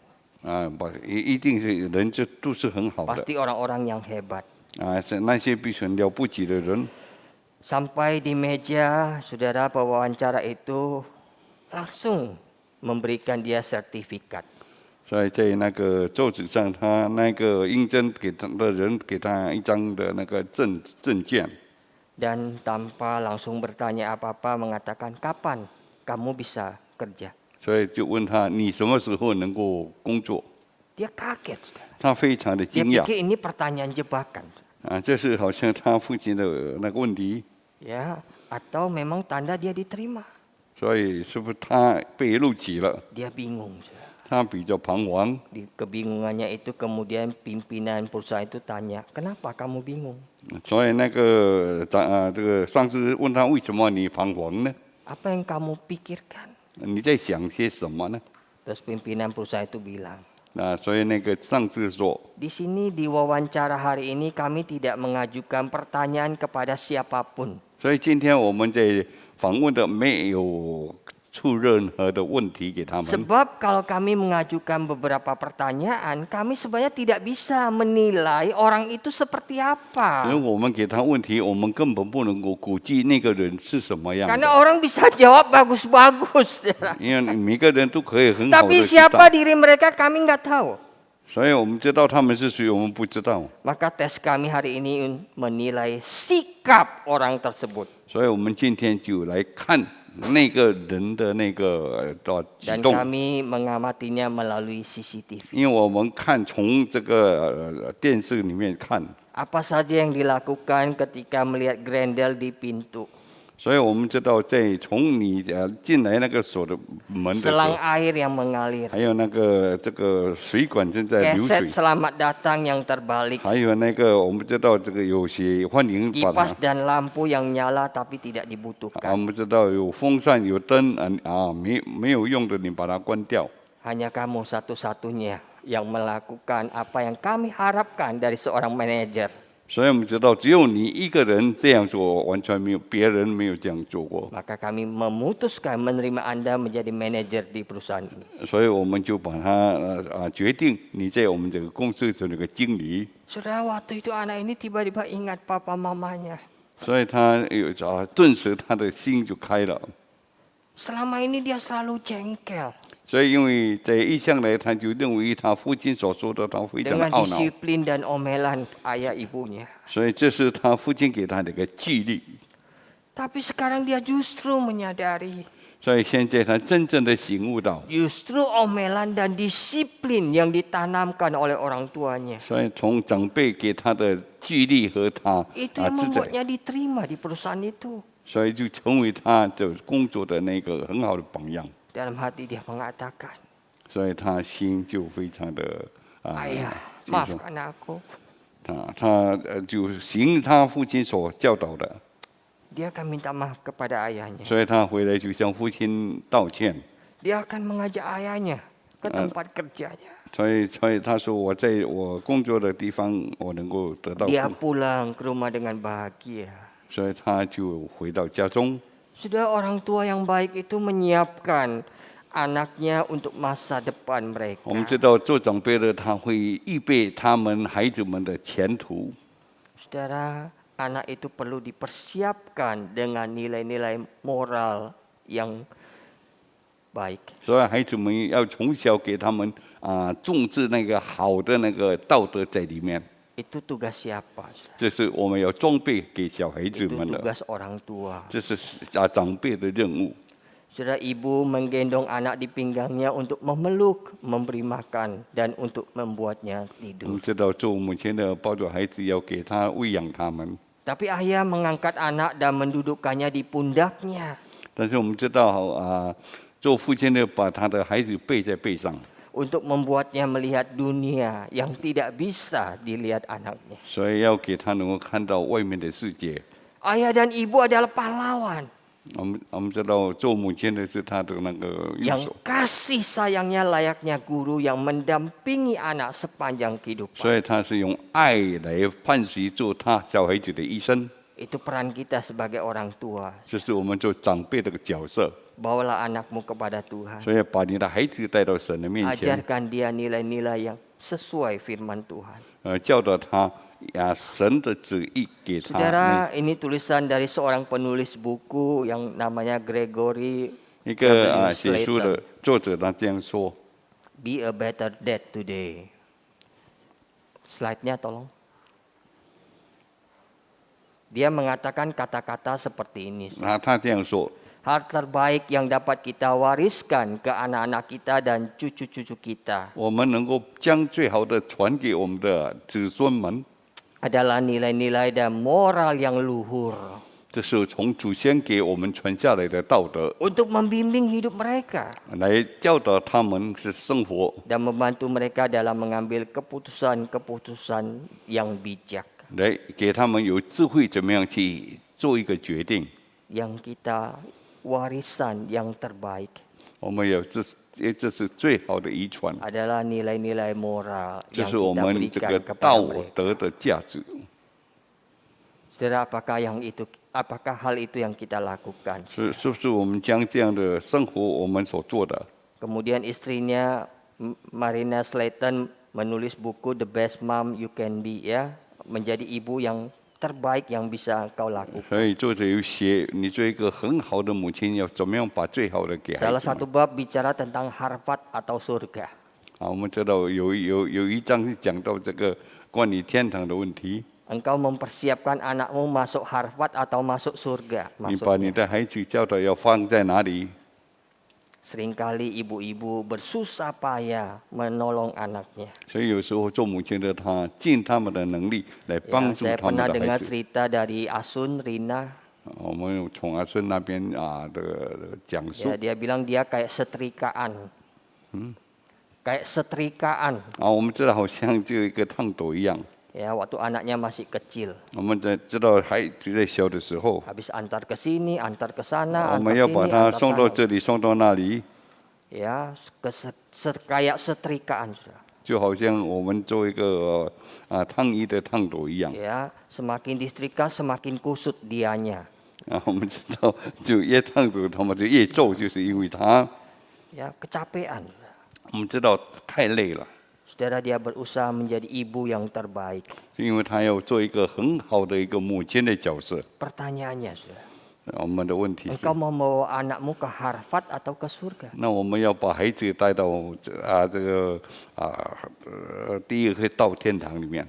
一定是人就都是很好的 Pasti orang-orang yang hebat. 是那些必须很了不起的人。 Sampai di meja, saudara, pewawancara itu langsung memberikan dia sertifikat. 所以在那个桌子上，他那个应征给他的人给他一张的那个证件， Dan tanpa langsung bertanya apa-apa mengatakan, kapan kamu bisa kerja? 所以就问他你什么时候能够工作？ Dia kaget, saudara. 他非常的 Dia 惊讶 pikir ini pertanyaan jebakan. 这是好像他父亲的那个问题， Ya, atau memang tanda dia diterima. 所以是不是他被录取了？ Dia bingung, saudara. 他比较彷徨， Di kebingungannya itu kemudian pimpinan perusahaan itu tanya, kenapa kamu bingung? 所以那个这个上司问他为什么你彷徨呢？ Apa yang kamu pikirkan? 你在想些什么呢？ Terus pimpinan perusahaan itu bilang, 所以那个上司说， di sini di wawancara hari ini kami tidak mengajukan pertanyaan kepada siapapun. 所以今天我们在访问的没有出任何的问题给他们。 Sebab kalau kami mengajukan beberapa pertanyaan, kami sebenarnya tidak bisa menilai orang itu seperti apa. 如果我们给他问题，我们根本不能够估计那个人是什么样 Karena 的， orang bisa jawab bagus-bagus. 因为每个人都可以很好 Tapi 的知道 siapa，diri mereka kami nggak tahu. 所以我们知道他们是谁，我们不知道， Maka tes kami hari ini menilai sikap orang tersebut. 所以我们今天就来看那个人的那个举 Dan 动， kami mengamatinya melalui CCTV. 因为我们看从这个电视里面看， Apa saja yang dilakukan ketika melihat grendel di pintu. 所以我们知道在从你进来那个锁的门的时 Selang 候， air yang mengalir. 还有那个这个水管正在流 Keset 水。 selamat datang yang terbalik. 还有那个，我们知道这个有些欢迎把 Kipas 它， dan lampu yang nyala tapi tidak 我 dibutuhkan. 们知道有风扇有灯没有用的你把它关掉。 Hanya kamu satu-satunya yang melakukan apa yang kami harapkan dari seorang manajer. 所以我们知道只有你一个人这样做，完全没有别人没有这样做过。 Maka kami memutuskan menerima Anda menjadi manajer di perusahaan ini. 所以我们就把它决定你在我们这个公司的那个经理。 Saudara, waktu itu anak ini tiba-tiba ingat papa mamanya. 所以他有顿时他的心就开了。 Selama ini dia selalu jengkel 所以因为在一向来，他就认为他父亲所说的他非常 dengan 懊恼， disiplin dan omelan ayah ibunya. 所以这是他父亲给他的一个纪律。 Tapi sekarang dia justru menyadari 所以现在他真正的醒悟到， justru omelan dan disiplin yang ditanamkan oleh orang tuanya 所以从长辈给他的纪律和他 itu yang 自在， membuatnya diterima di perusahaan itu. 所以就成为他的工作的那个很好的榜样。 Dalam hati dia mengatakan, 所以他心就非常的ayah 就是说 maafkan aku. 他就行他父亲所教导的， Dia akan minta maaf kepada ayahnya. 所以他回来就向父亲道歉。 Dia akan mengajak ayahnya ke tempat kerjanya. 所以他说我在我工作的地方我能够得到， Dia pulang ke rumah dengan bahagia. 所以他就回到家中。 Sudah orang tua yang baik itu menyiapkan anaknya untuk masa depan 我们 mereka. 知道做长辈的他会预备他们孩子们的前途。 Saudara, anak itu perlu dipersiapkan dengan nilai-nilai moral yang baik. 所以孩子们要从小给他们种植那个好的那个道德在里面。 Itu tugas siapa? 这是我们要装备给小孩子 Itu 们的， tugas orang tua. 这是长辈的任务。 Saudara, ibu menggendong anak di pinggangnya untuk memeluk, memberi makan, dan untuk membuatnya 我们 tidur. 知道做母亲的抱着孩子要给他喂养他们， Tapi ayah mengangkat anak dan mendudukkannya di pundaknya 但是我们知道做父亲的把他的孩子背在背上， untuk membuatnya melihat dunia yang tidak bisa dilihat anaknya. 所以要给他能够看到外面的世界。 Ayah dan ibu adalah pahlawan 我们知道做母亲的是他的那个右 yang 手， kasih sayangnya layaknya guru yang mendampingi anak sepanjang 所 kehidupan. 以他是用爱来伴随做他小孩子的一生。 Itu peran kita sebagai orang tua. 这是我们做长辈的角色， Bawalah anakmu kepada Tuhan. 所以把你的孩子带到神的面前， Ajarkan dia nilai-nilai yang sesuai firman Tuhan. 教导他神的旨意给他。 Saudara, ini tulisan dari seorang penulis buku yang namanya Gregory 一个 W. 写书的 Slayton. 作者他这样说： Be a better dad today. Slide-nya tolong. Dia mengatakan kata-kata seperti ini. 他这样说， Hal terbaik yang dapat kita wariskan ke anak-anak kita dan cucu-cucu kita 我们能够将最好的传给我们的子孙们， adalah nilai-nilai dan moral yang luhur 这是从祖先给我们传下来的道德， untuk membimbing hidup mereka 来教导他们的生活， dan membantu mereka dalam mengambil keputusan-keputusan yang bijak 来给他们有智慧怎么样去做一个决定。 yang kita warisan yang terbaik 我们有这是最好的遗传， adalah nilai-nilai moral 这 yang 是我 kita 们这 berikan 个 kepada 道 mereka. 德的价值。 Saudara, apakah hal itu yang kita lakukan? 是不是我们将这样的生活我们所做的？ Kemudian istrinya Marina Slayton menulis buku The Best Mom You Can Be, ya, menjadi ibu yang terbaik yang bisa kau lakukan. 所以作者有写，你做一个很好的母亲，要怎么样把最好的给孩 Salah 子 satu 们。 bab bicara tentang harfat atau surga. 我们知道有一章是讲到这个关于天堂的问题。 Engkau mempersiapkan anakmu masuk harfat atau masuk surga. 你把你 Maksudnya, 的孩子教导要放在哪里？ seringkali ibu-ibu bersusah payah menolong anaknya. 所以有时候做母亲的他尽他们的能力来 Ya, 帮助 saya 他们 pernah 的孩 dengar 子。 cerita dari Asun Rina. 我们从阿孙那边的讲述 Ya, dia bilang dia kayak setrikaan. Kayak setrikaan. 我们知道好像就一个烫斗一样。 Ya, waktu anaknya masih kecil. 我们知道孩子在小的时候， Habis antar ke sini, antar ke sana, 我们 antar 要把 sini, 他 antar 送到 sana. 这里，送到那里， Ya, kayak setrikaan, saudara. 就好像我们做一个烫衣的烫斗一样。 Ya, semakin disetrika semakin kusut dianya. 我们知道，就越烫斗，他们就越皱，就是因为他， Ya, kecapean. 我们知道太累了， Saudara, dia berusaha menjadi ibu yang terbaik. 因为他要做一个很好的一个母亲的角色。 Pertanyaannya, saudara, 我们的问题是 engkau，mau membawa anakmu ke Harvard atau ke surga? 那我们要把孩子带到这个第一个到天堂里面。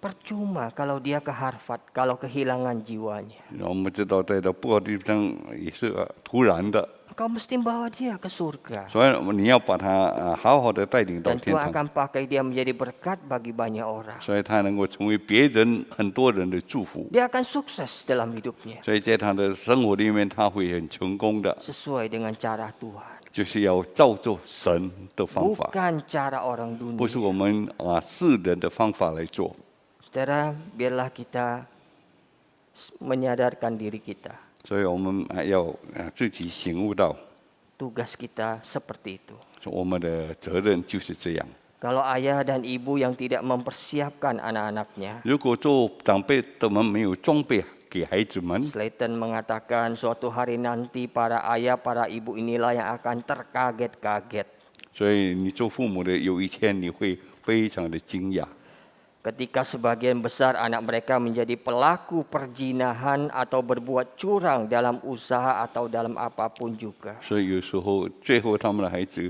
Percuma kalau dia ke Harvard, kalau kehilangan jiwanya. 我们知道带到不好的地方也是突然的， Engkau mesti bawa dia ke surga. 所以你要把他好好的带领到 Dan 天 Tuhan 堂。 akan pakai dia menjadi berkat bagi banyak orang. 所以他能够成为别人很多人的祝福， Dia akan sukses dalam hidupnya. 所以在他的生活里面他会很成功的， Sesuai dengan cara Tuhan. 就是要照着神的方法， Bukan cara orang 不是 dunia. 我们世人的方法来做。 Saudara, biarlah kita menyadarkan diri kita. 所以我们还要自己醒悟到， Tugas kita seperti itu. 我们的责任就是这样。 Kalau ayah dan ibu yang tidak mempersiapkan anak-anaknya, 如果做长辈的们没有装备给孩子们， Slayton mengatakan suatu hari nanti para ayah, para ibu inilah yang akan terkaget-kaget. 所以你做父母的有一天你会非常的惊讶。Ketika sebagian besar anak mereka menjadi pelaku perzinahan atau berbuat curang dalam usaha atau dalam apapun juga. 所以有时候最后他们的孩子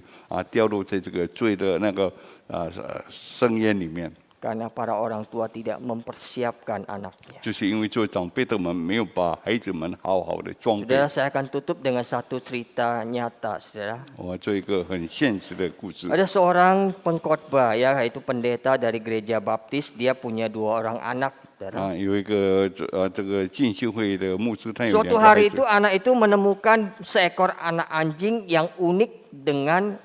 掉入在这个罪的那个深渊里面， Karena para orang tua tidak mempersiapkan anaknya. 就是因为做长辈的们没有把孩子们好好的装备。 Saudara, saya akan tutup dengan satu cerita nyata, saudara. 我做一个很现实的故事。 Ada seorang pengkhotbah ya, yaitu pendeta dari gereja baptis, dia punya 2 orang anak, saudara. 有一个这个进修会的牧师，他有2 Suatu 个孩 hari 子 itu。anak itu menemukan seekor anak anjing yang unik dengan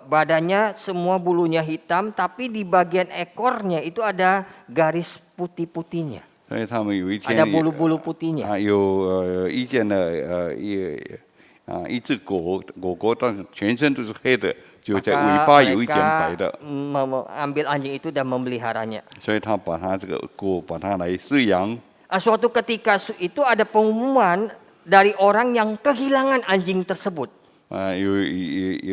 badannya semua bulunya hitam, tapi di bagian ekornya itu ada garis putih-putihnya. 所以他们有一天 Ada bulu-bulu putihnya. 有遇见了一只狗，但是全身都是黑的，就在尾 Maka 巴有一点白 mereka 的， ambil anjing itu dan memeliharanya. 所以他把他这个狗把它来饲养。 Suatu ketika itu ada pengumuman dari orang yang kehilangan anjing tersebut. 有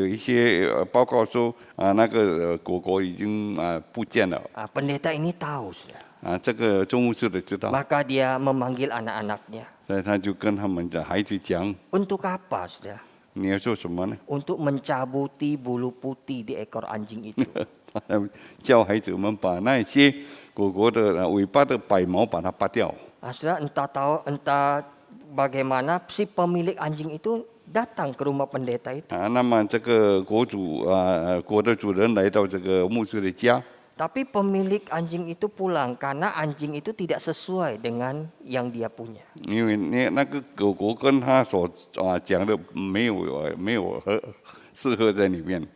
一些报告说那个狗狗已经不见了。 Pendeta ini tahu, saudara. 这个中务处的知道， Maka dia memanggil anak-anaknya. 所以他就跟他们的孩子讲， Untuk apa, saudara? 你要做什么呢？ Untuk mencabuti bulu putih di ekor anjing itu. 叫孩子们把那些狗狗的尾巴的白毛把它拔掉。 Saudara, entah bagaimana si pemilik anjing itu datang ke rumah pendeta itu. 那么这个国的主人来到这个牧师的家， Tapi pemilik anjing itu pulang karena anjing itu tidak sesuai dengan yang dia punya. 因为那个狗狗跟他所讲的没有适合在里面。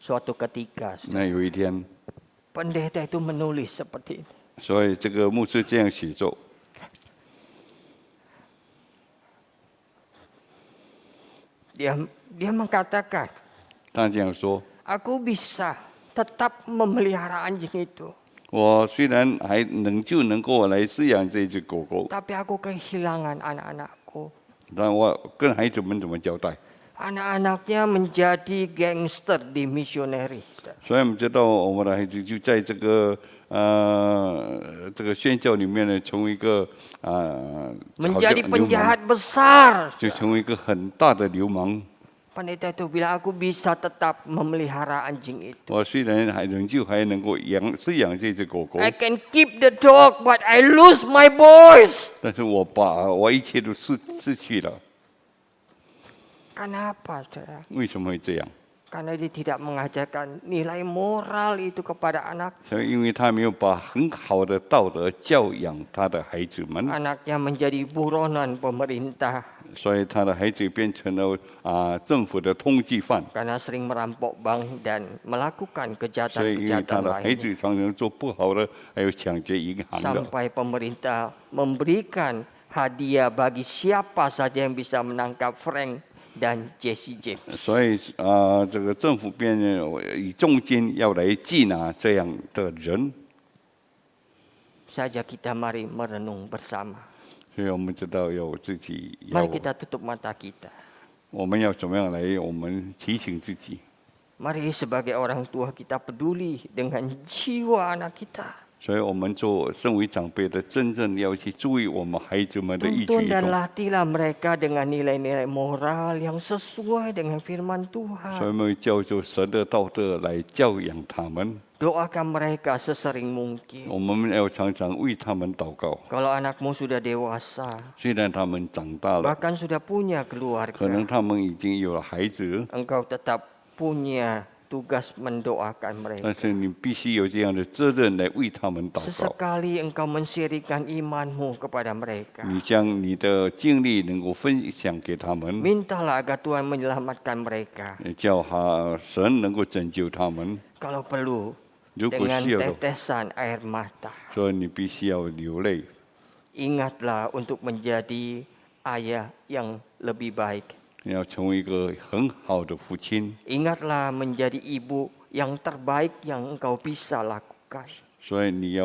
Suatu ketika, 那有一天， pendeta itu menulis seperti ini. 所以这个牧师这样写作。 Dia mengatakan, 他这样说： aku bisa tetap memelihara anjing itu, 我虽然还能够来饲养这只狗狗， tapi aku kehilangan anak-anakku. 但我跟孩子们怎么交代？ Anak-anaknya menjadi gangster di misioneri. 所以我们知道，我们的孩子就在这个宣教里面呢，成为一个Menjadi penjahat besar. 就成为一个很大的流氓。 Pendeta itu bilang, aku bisa tetap memelihara anjing itu. 我虽然仍旧还能够饲养这只狗狗， I can keep the dog, but I lose my boys. 但是我一切都失去了。 Kenapa, saudara? 为什么会这样？ Karena dia tidak mengajarkan nilai moral itu kepada anak. 所以因为他没有把很好的道德教养他的孩子们， Anaknya menjadi buronan pemerintah 所以他的孩子变成了政府的通缉犯。 karena sering merampok bank dan melakukan 所以因为他 kejahatan-kejahatan 的孩 lainnya. 子常常做不好的，还有抢劫银行的。 Sampai pemerintah memberikan hadiah bagi siapa saja yang bisa menangkap Frank dan Jesse James. 所以这个政府便以重金要来缉拿这样的人。 Saja kita mari merenung bersama. 所以我们知道要自己 Mari kita tutup mata kita. 我们要怎么样来？我们提醒自己。 Mari sebagai orang tua kita peduli dengan jiwa anak kita. 所以我们身为长辈的，真正要去注意我们孩子们的一举 Tuntun 一 dan 动。 latihlah mereka dengan nilai-nilai moral yang sesuai dengan firman 所以 Tuhan. 我们教就神的道德来教养他们。 Doakan mereka sesering mungkin. 我们要常常为他们祷告。 Kalau anakmu sudah dewasa, 虽然他们长大了， bahkan sudah punya 可能 keluarga, 他们已经有了孩子， engkau tetap punya tugas mendoakan mereka. 但是你必须有这样的责任来为他们祷告。 Sesekali engkau mensyirikan imanmu kepada mereka. 你将你的经历能够分享给他们， Mintalah agar Tuhan menyelamatkan mereka. 叫神能够拯救他们。 Kalau perlu, 如果 dengan 需要的， tetesan air mata. 所以你必须要流泪。 Ingatlah untuk menjadi ayah yang lebih baik. 你要成为一个很好的父亲， Ingatlah menjadi ibu yang terbaik yang engkau bisa lakukan. 所以你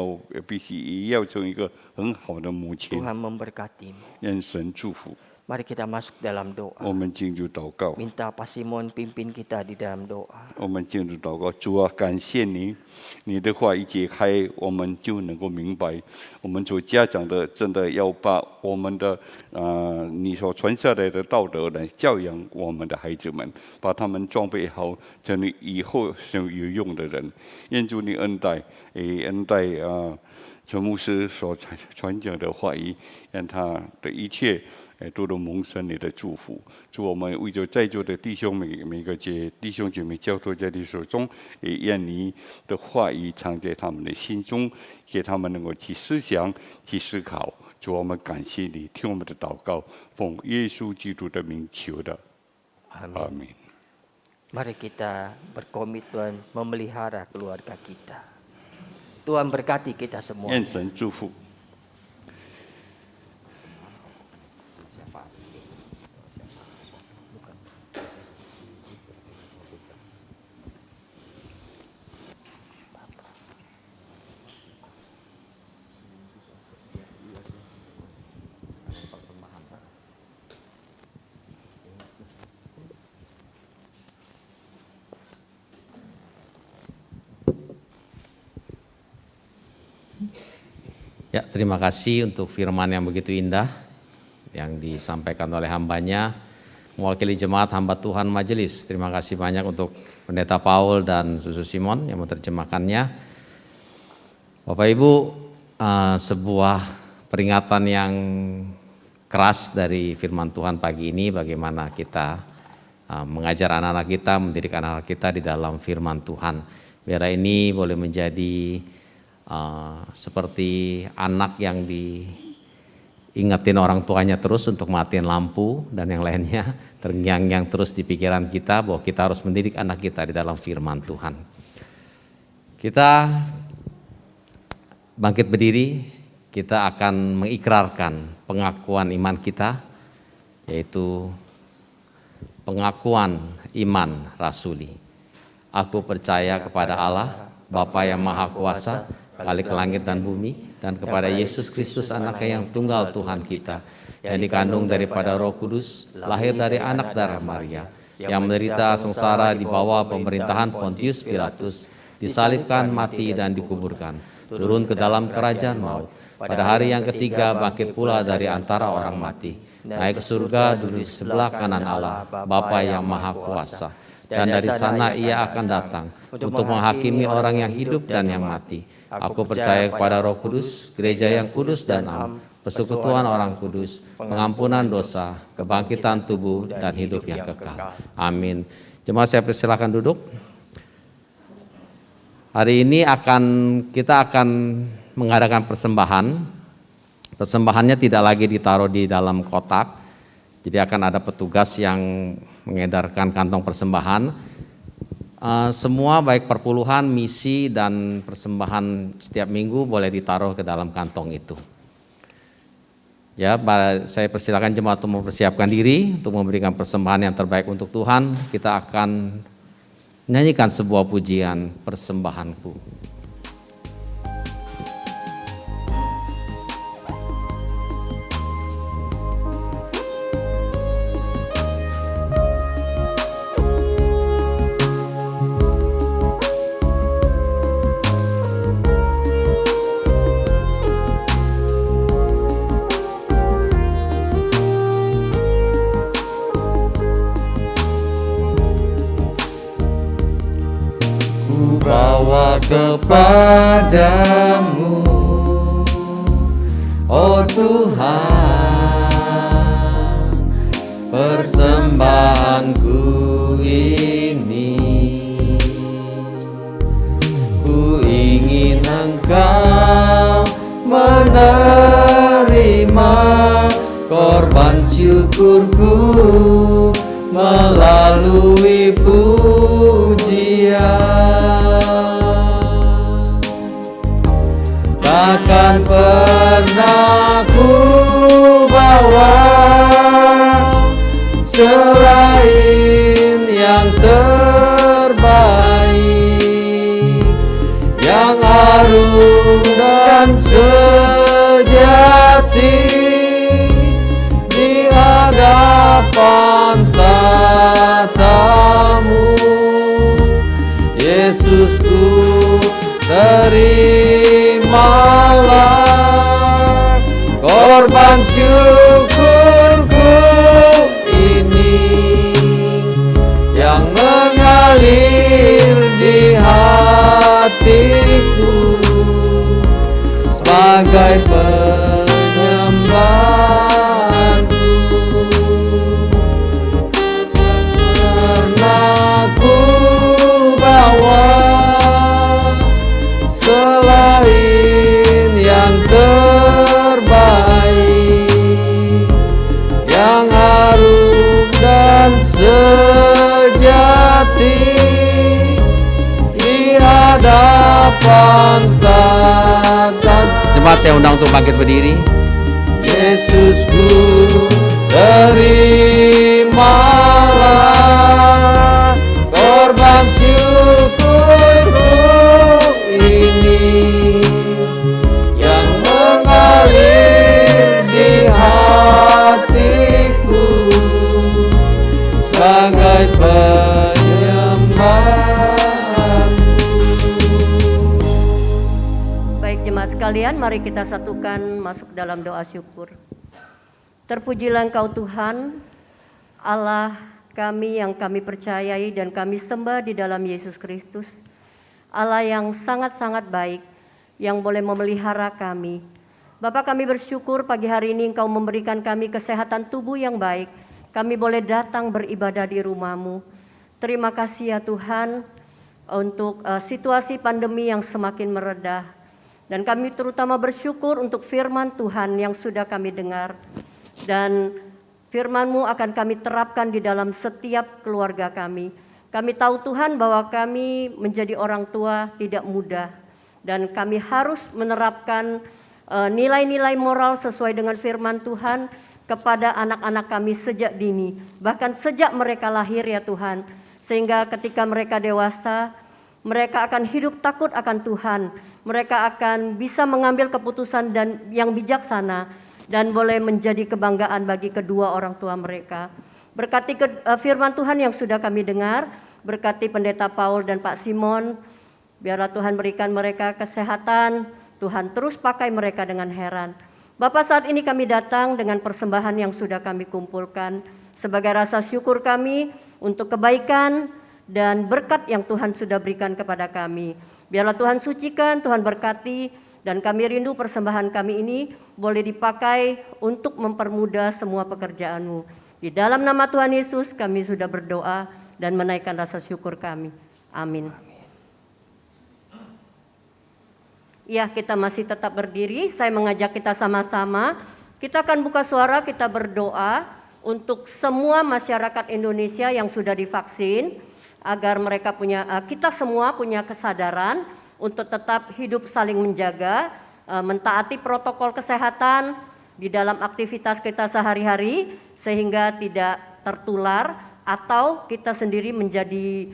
必须也要成为一个很好的母亲。 Tuhan memberkatimu. 愿神祝福。Mari kita masuk dalam doa. 我们进入祷告， Minta Pak Simon pimpin kita di dalam doa. 我们进入祷告。主啊，感谢你，你的话一解开，我们就能够明白。我们做家长的，真的要把我们的你所传下来的道德来教养我们的孩子们，把他们装备好，成为以后成为有用的人。愿主你恩待，恩待陈牧师所传讲的话语，让他的一切。都能蒙神你的祝福。祝我们为着在座的弟兄每个弟兄姐妹交托在你手中，也愿你的话语藏在他们的心中，给他们能够去思想、去思考。主，我们感谢你，听我们的祷告，奉耶稣基督的名求的，阿门。 Mari kita berkomitmen memelihara keluarga kita. Tuhan berkati kita semua. 愿神祝福。 Ya, terima kasih untuk firman yang begitu indah yang disampaikan oleh hambanya, mewakili jemaat hamba Tuhan majelis. Terima kasih banyak untuk Pendeta Paul dan Susu Simon yang menerjemahkannya. Bapak Ibu, sebuah peringatan yang keras dari firman Tuhan pagi ini, bagaimana kita mengajar anak-anak kita, mendidik anak-anak kita di dalam firman Tuhan. Biar ini boleh menjadi seperti anak yang diingetin orang tuanya terus untuk matiin lampu dan yang lainnya, terngiang-ngiang terus di pikiran kita bahwa kita harus mendidik anak kita di dalam firman Tuhan. Kita bangkit berdiri, kita akan mengikrarkan pengakuan iman kita, yaitu pengakuan iman rasuli. Aku percaya kepada Allah, Bapa yang Maha Kuasa, Khalik langit dan bumi, dan kepada Yesus Kristus anaknya yang tunggal Tuhan kita, yang dikandung daripada Roh Kudus, lahir dari anak darah Maria, yang menderita sengsara di bawah pemerintahan Pontius Pilatus, disalibkan, mati dan dikuburkan, turun ke dalam kerajaan maut, pada hari yang ketiga bangkit pula dari antara orang mati, naik ke surga, duduk di sebelah kanan Allah, Bapa yang Maha Kuasa, dan dari sana ia akan datang untuk menghakimi orang yang hidup dan yang mati. Aku percaya kepada Roh Kudus, gereja yang kudus dan am, persekutuan orang kudus, pengampunan dosa, kebangkitan tubuh dan hidup yang kekal. Amin. Jemaat saya persilakan duduk. Hari ini kita akan mengadakan persembahan. Persembahannya tidak lagi ditaruh di dalam kotak. Jadi akan ada petugas yang mengedarkan kantong persembahan. Semua baik perpuluhan, misi, dan persembahan setiap minggu boleh ditaruh ke dalam kantong itu. Ya, saya persilakan jemaat untuk mempersiapkan diri untuk memberikan persembahan yang terbaik untuk Tuhan. Kita akan menyanyikan sebuah pujian, persembahanku. Kepadamu, oh Tuhan, persembahanku ini. Ku ingin Engkau menerima korban syukurku melalui pujian. Takkan pernah ku bawa selain yang terbaik, yang harum dan sejati di hadapan hadapan tatamu. Yesusku, terimalah korban syukurku ini yang mengalir di hatiku sebagai penyembahanku. Karena ku bawa selain yang terbaik, yang harum dan sejati di hadapan tata. Jemaat saya undang untuk bangkit berdiri. Yesusku, terimalah korban syukurku ini yang mengalir di hatiku sebagai penyembahan. Baik jemaat sekalian, mari kita satukan masuk dalam doa syukur. Terpujilah Engkau Tuhan, Allah kami yang kami percayai dan kami sembah di dalam Yesus Kristus. Allah yang sangat-sangat baik, yang boleh memelihara kami. Bapa, kami bersyukur pagi hari ini Engkau memberikan kami kesehatan tubuh yang baik. Kami boleh datang beribadah di rumah-Mu. Terima kasih ya Tuhan untuk situasi pandemi yang semakin meredah. Dan kami terutama bersyukur untuk firman Tuhan yang sudah kami dengar. Dan firman-Mu akan kami terapkan di dalam setiap keluarga kami. Kami tahu Tuhan bahwa kami menjadi orang tua tidak mudah. Dan kami harus menerapkan nilai-nilai moral sesuai dengan firman Tuhan kepada anak-anak kami sejak dini. Bahkan sejak mereka lahir ya Tuhan. Sehingga ketika mereka dewasa, mereka akan hidup takut akan Tuhan. Mereka akan bisa mengambil keputusan dan yang bijaksana. Dan boleh menjadi kebanggaan bagi kedua orang tua mereka. Berkati firman Tuhan yang sudah kami dengar, berkati Pendeta Paul dan Pak Simon, biarlah Tuhan berikan mereka kesehatan, Tuhan terus pakai mereka dengan heran. Bapak, saat ini kami datang dengan persembahan yang sudah kami kumpulkan, sebagai rasa syukur kami untuk kebaikan dan berkat yang Tuhan sudah berikan kepada kami. Biarlah Tuhan sucikan, Tuhan berkati, dan kami rindu persembahan kami ini boleh dipakai untuk mempermudah semua pekerjaan-Mu. Di dalam nama Tuhan Yesus kami sudah berdoa dan menaikkan rasa syukur kami. Amin. Ya, kita masih tetap berdiri. Saya mengajak kita sama-sama. Kita akan buka suara, kita berdoa untuk semua masyarakat Indonesia yang sudah divaksin, agar mereka kita semua punya kesadaran untuk tetap hidup saling menjaga, mentaati protokol kesehatan di dalam aktivitas kita sehari-hari sehingga tidak tertular atau kita sendiri menjadi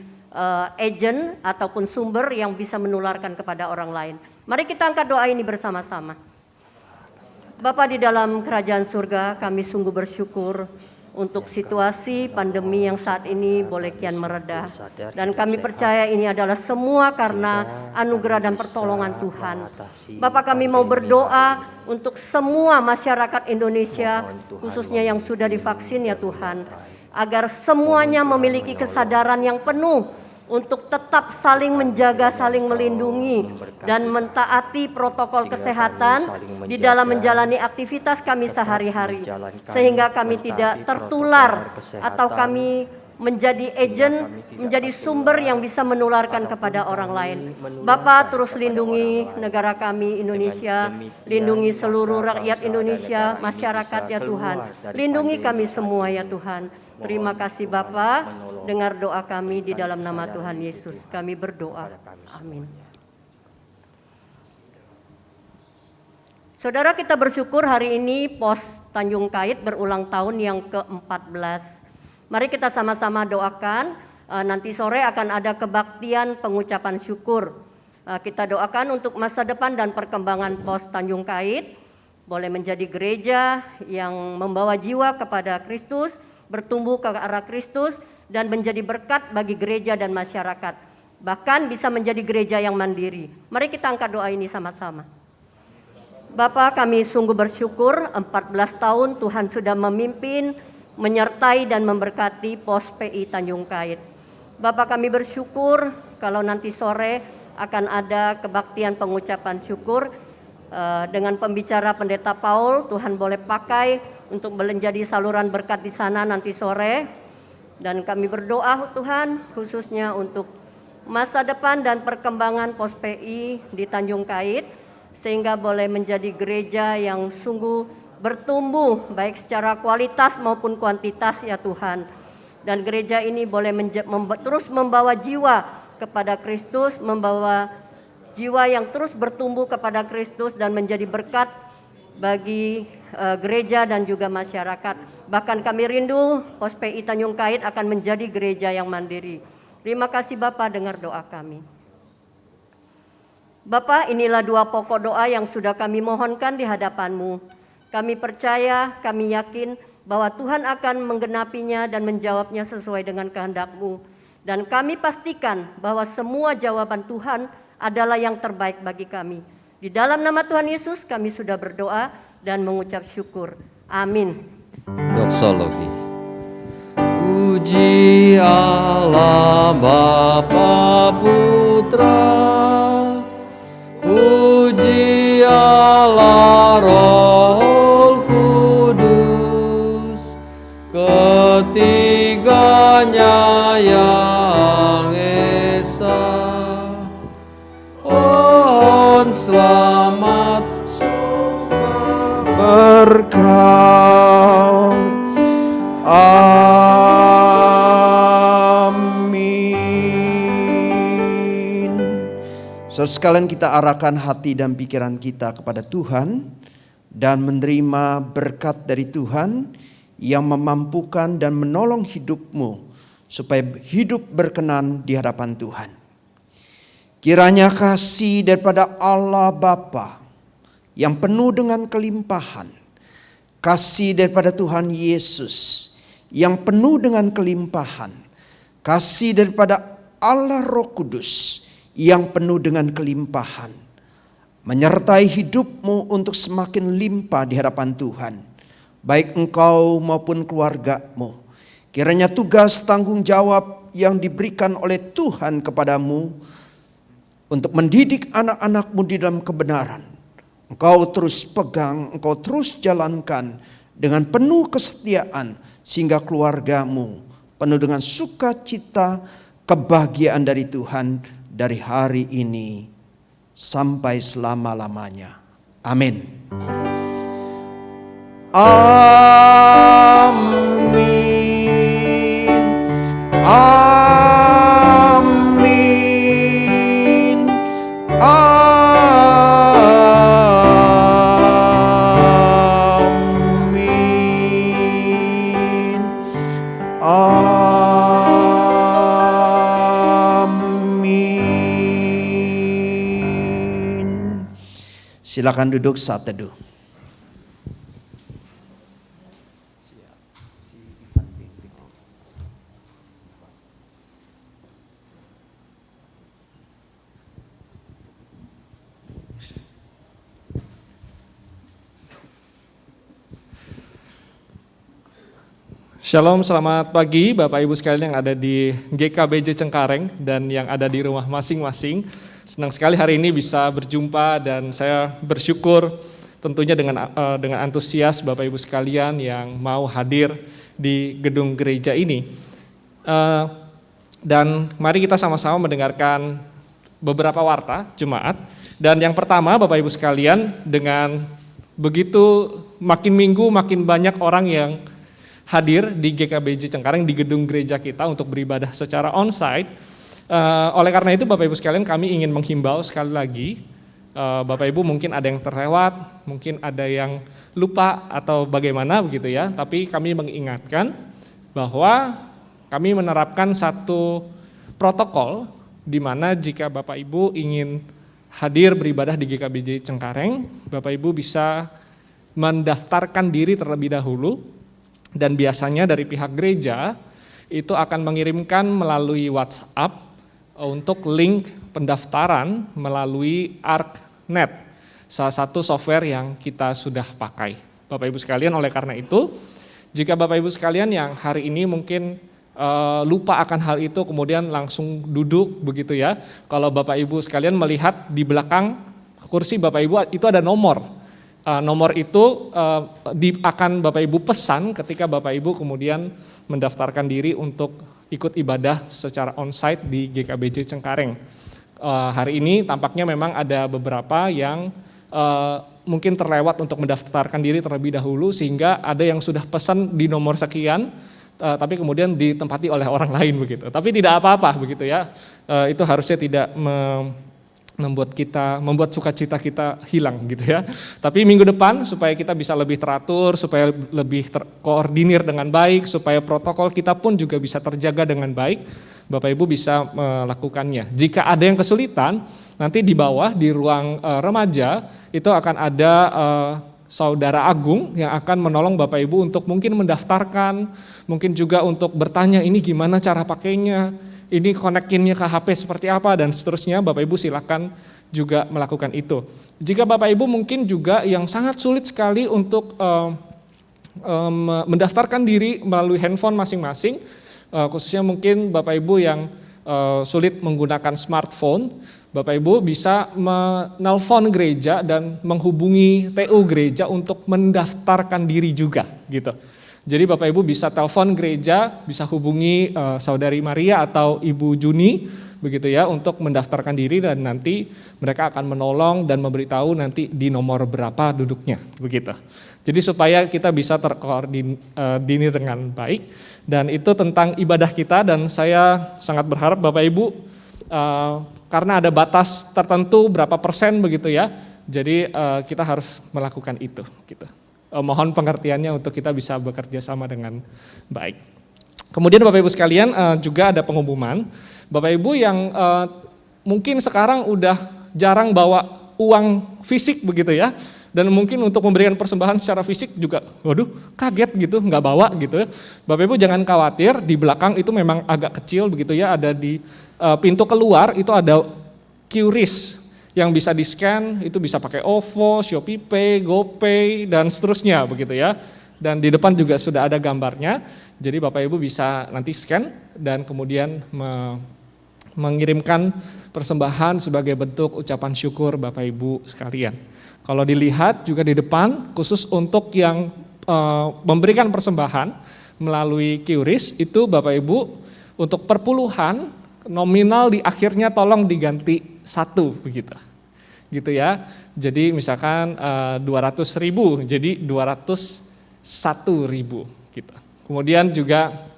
agent ataupun sumber yang bisa menularkan kepada orang lain. Mari kita angkat doa ini bersama-sama. Bapa di dalam kerajaan surga, kami sungguh bersyukur untuk situasi pandemi yang saat ini boleh kian meredah. Dan kami percaya ini adalah semua karena anugerah dan pertolongan Tuhan. Bapak, kami mau berdoa untuk semua masyarakat Indonesia, khususnya yang sudah divaksin ya Tuhan, agar semuanya memiliki kesadaran yang penuh untuk tetap saling menjaga, saling melindungi, dan mentaati protokol kesehatan di dalam menjalani aktivitas kami sehari-hari. Sehingga kami tidak tertular atau kami menjadi agent, menjadi sumber yang bisa menularkan kepada orang lain. Bapa, terus lindungi negara kami Indonesia, lindungi seluruh rakyat Indonesia, masyarakat ya Tuhan. Lindungi kami semua ya Tuhan. Terima kasih Bapa, dengar doa kami di dalam nama Tuhan Yesus. Kami berdoa. Amin. Saudara, kita bersyukur hari ini Pos Tanjung Kait berulang tahun yang ke-14. Mari kita sama-sama doakan, nanti sore akan ada kebaktian pengucapan syukur. Kita doakan untuk masa depan dan perkembangan Pos Tanjung Kait, boleh menjadi gereja yang membawa jiwa kepada Kristus, bertumbuh ke arah Kristus, dan menjadi berkat bagi gereja dan masyarakat. Bahkan bisa menjadi gereja yang mandiri. Mari kita angkat doa ini sama-sama. Bapa, kami sungguh bersyukur 14 tahun Tuhan sudah memimpin, menyertai dan memberkati POS PI Tanjung Kait. Bapa, kami bersyukur kalau nanti sore akan ada kebaktian pengucapan syukur dengan pembicara Pendeta Paul. Tuhan boleh pakai untuk menjadi saluran berkat di sana nanti sore. Dan kami berdoa Tuhan khususnya untuk masa depan dan perkembangan POS PI di Tanjung Kait, sehingga boleh menjadi gereja yang sungguh bertumbuh baik secara kualitas maupun kuantitas ya Tuhan. Dan gereja ini boleh terus membawa jiwa kepada Kristus, membawa jiwa yang terus bertumbuh kepada Kristus dan menjadi berkat bagi gereja dan juga masyarakat. Bahkan kami rindu POS PI Tanjung Kait akan menjadi gereja yang mandiri. Terima kasih Bapak, dengar doa kami. Bapak, inilah 2 pokok doa yang sudah kami mohonkan di hadapan-Mu. Kami percaya, kami yakin bahwa Tuhan akan menggenapinya dan menjawabnya sesuai dengan kehendak-Mu. Dan kami pastikan bahwa semua jawaban Tuhan adalah yang terbaik bagi kami. Di dalam nama Tuhan Yesus kami sudah berdoa dan mengucap syukur. Amin. Doxologi. Puji Allah Bapa Putra, puji Allah Roh Kudus, ketiganya yang esa. Pohon selamat sumber berkat. Amin. Saudara sekalian, kita arahkan hati dan pikiran kita kepada Tuhan dan menerima berkat dari Tuhan yang memampukan dan menolong hidupmu supaya hidup berkenan di hadapan Tuhan. Kiranya kasih daripada Allah Bapa yang penuh dengan kelimpahan, kasih daripada Tuhan Yesus yang penuh dengan kelimpahan, kasih daripada Allah Roh Kudus yang penuh dengan kelimpahan, menyertai hidupmu untuk semakin limpah di hadapan Tuhan, baik engkau maupun keluargamu. Kiranya tugas tanggung jawab yang diberikan oleh Tuhan kepadamu untuk mendidik anak-anakmu di dalam kebenaran, engkau terus pegang, engkau terus jalankan dengan penuh kesetiaan, sehingga keluargamu penuh dengan sukacita, kebahagiaan dari Tuhan dari hari ini sampai selama-lamanya. Amin. Amin. Amin. Amin. Amin. Silakan duduk saat teduh. Shalom, selamat pagi Bapak Ibu sekalian yang ada di GKBJ Cengkareng dan yang ada di rumah masing-masing. Senang sekali hari ini bisa berjumpa dan saya bersyukur tentunya dengan antusias Bapak Ibu sekalian yang mau hadir di gedung gereja ini. Dan mari kita sama-sama mendengarkan beberapa warta jemaat. Dan yang pertama Bapak Ibu sekalian, dengan begitu makin minggu makin banyak orang yang hadir di GKBJ Cengkareng, di gedung gereja kita untuk beribadah secara onsite. Oleh karena itu Bapak Ibu sekalian, kami ingin menghimbau sekali lagi, Bapak Ibu mungkin ada yang terlewat, mungkin ada yang lupa atau bagaimana begitu ya, tapi kami mengingatkan bahwa kami menerapkan satu protokol di mana jika Bapak Ibu ingin hadir beribadah di GKBJ Cengkareng, Bapak Ibu bisa mendaftarkan diri terlebih dahulu. Dan biasanya dari pihak gereja itu akan mengirimkan melalui WhatsApp untuk link pendaftaran melalui ArcNet, salah satu software yang kita sudah pakai. Bapak Ibu sekalian, oleh karena itu, jika Bapak Ibu sekalian yang hari ini mungkin lupa akan hal itu kemudian langsung duduk begitu ya. Kalau Bapak Ibu sekalian melihat di belakang kursi Bapak Ibu itu ada nomor. Nomor itu akan Bapak Ibu pesan ketika Bapak Ibu kemudian mendaftarkan diri untuk ikut ibadah secara onsite di GKBJ Cengkareng. Hari ini tampaknya memang ada beberapa yang mungkin terlewat untuk mendaftarkan diri terlebih dahulu sehingga ada yang sudah pesan di nomor sekian, tapi kemudian ditempati oleh orang lain begitu. Tapi tidak apa-apa begitu ya. Itu harusnya tidak membuat sukacita kita hilang gitu ya. Tapi minggu depan supaya kita bisa lebih teratur, supaya lebih terkoordinir dengan baik, supaya protokol kita pun juga bisa terjaga dengan baik, Bapak Ibu bisa melakukannya. Jika ada yang kesulitan, nanti di bawah di ruang remaja itu akan ada Saudara Agung yang akan menolong Bapak Ibu untuk mungkin mendaftarkan, mungkin juga untuk bertanya ini gimana cara pakainya, ini konekinnya ke HP seperti apa dan seterusnya. Bapak Ibu silakan juga melakukan itu. Jika Bapak Ibu mungkin juga yang sangat sulit sekali untuk mendaftarkan diri melalui handphone masing-masing, khususnya mungkin Bapak Ibu yang sulit menggunakan smartphone, Bapak Ibu bisa menelpon gereja dan menghubungi TU gereja untuk mendaftarkan diri juga gitu. Jadi Bapak Ibu bisa telepon gereja, bisa hubungi Saudari Maria atau Ibu Juni begitu ya untuk mendaftarkan diri dan nanti mereka akan menolong dan memberitahu nanti di nomor berapa duduknya begitu. Jadi supaya kita bisa terkoordinir dengan baik dan itu tentang ibadah kita dan saya sangat berharap Bapak Ibu karena ada batas tertentu berapa persen begitu ya. Jadi kita harus melakukan itu gitu. Mohon pengertiannya untuk kita bisa bekerja sama dengan baik. Kemudian Bapak Ibu sekalian juga ada pengumuman. Bapak Ibu yang mungkin sekarang udah jarang bawa uang fisik begitu ya. Dan mungkin untuk memberikan persembahan secara fisik juga, waduh kaget gitu, nggak bawa gitu ya. Bapak Ibu jangan khawatir, di belakang itu memang agak kecil begitu ya, ada di pintu keluar itu ada QRIS yang bisa di-scan, itu bisa pakai OVO, ShopeePay, GoPay, dan seterusnya begitu ya. Dan di depan juga sudah ada gambarnya, jadi Bapak Ibu bisa nanti scan dan kemudian mengirimkan persembahan sebagai bentuk ucapan syukur Bapak Ibu sekalian. Kalau dilihat juga di depan, khusus untuk yang memberikan persembahan melalui QRIS, itu Bapak Ibu untuk perpuluhan nominal di akhirnya tolong diganti 1 begitu. Gitu ya. Jadi misalkan 200.000 jadi 201.000 gitu. Kemudian juga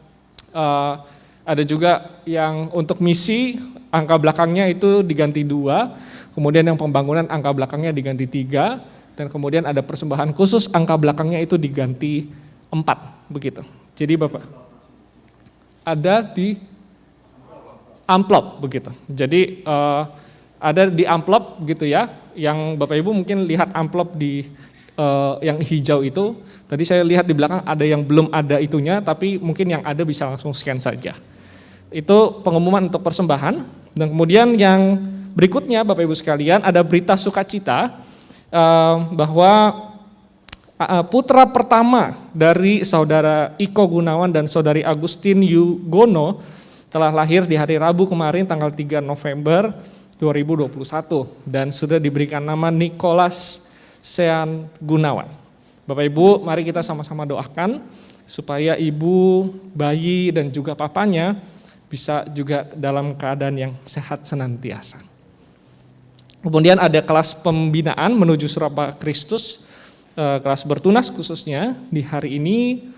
ada juga yang untuk misi angka belakangnya itu diganti 2, kemudian yang pembangunan angka belakangnya diganti 3, dan kemudian ada persembahan khusus angka belakangnya itu diganti 4 begitu. Jadi Bapak ada di amplop begitu. Jadi ada di amplop gitu ya, yang Bapak Ibu mungkin lihat amplop di yang hijau itu, tadi saya lihat di belakang ada yang belum ada itunya, tapi mungkin yang ada bisa langsung scan saja. Itu pengumuman untuk persembahan, dan kemudian yang berikutnya Bapak Ibu sekalian ada berita sukacita bahwa putra pertama dari Saudara Iko Gunawan dan Saudari Agustin Yugono telah lahir di hari Rabu kemarin tanggal 3 November 2021 dan sudah diberikan nama Nicholas Sean Gunawan. Bapak Ibu, mari kita sama-sama doakan supaya ibu, bayi dan juga papanya bisa juga dalam keadaan yang sehat senantiasa. Kemudian ada kelas pembinaan menuju Surabaya Kristus, kelas bertunas khususnya di hari ini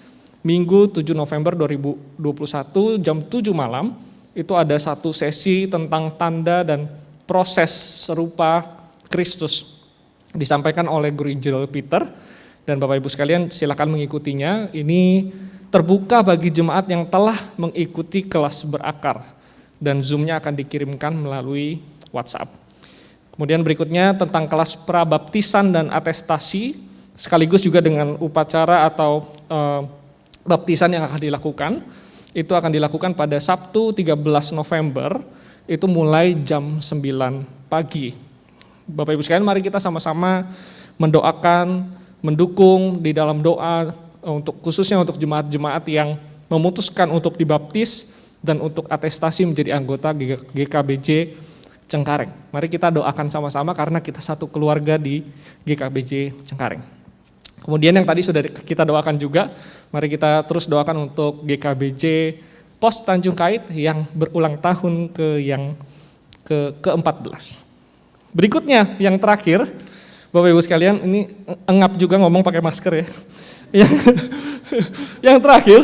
Minggu 7 November 2021 jam 7 malam itu ada satu sesi tentang tanda dan proses serupa Kristus disampaikan oleh Guru Injil Peter dan Bapak Ibu sekalian silakan mengikutinya. Ini terbuka bagi jemaat yang telah mengikuti kelas berakar dan Zoom-nya akan dikirimkan melalui WhatsApp. Kemudian berikutnya tentang kelas prabaptisan dan atestasi sekaligus juga dengan upacara atau baptisan yang akan dilakukan, itu akan dilakukan pada Sabtu 13 November, itu mulai jam 9 pagi. Bapak Ibu sekalian, mari kita sama-sama mendoakan, mendukung di dalam doa untuk khususnya untuk jemaat-jemaat yang memutuskan untuk dibaptis dan untuk atestasi menjadi anggota GKBJ Cengkareng. Mari kita doakan sama-sama karena kita satu keluarga di GKBJ Cengkareng. Kemudian yang tadi sudah kita doakan juga, mari kita terus doakan untuk GKBJ Pos Tanjung Kait yang berulang tahun ke-14. Berikutnya yang terakhir, Bapak Ibu sekalian, ini engap juga ngomong pakai masker ya. Yang terakhir,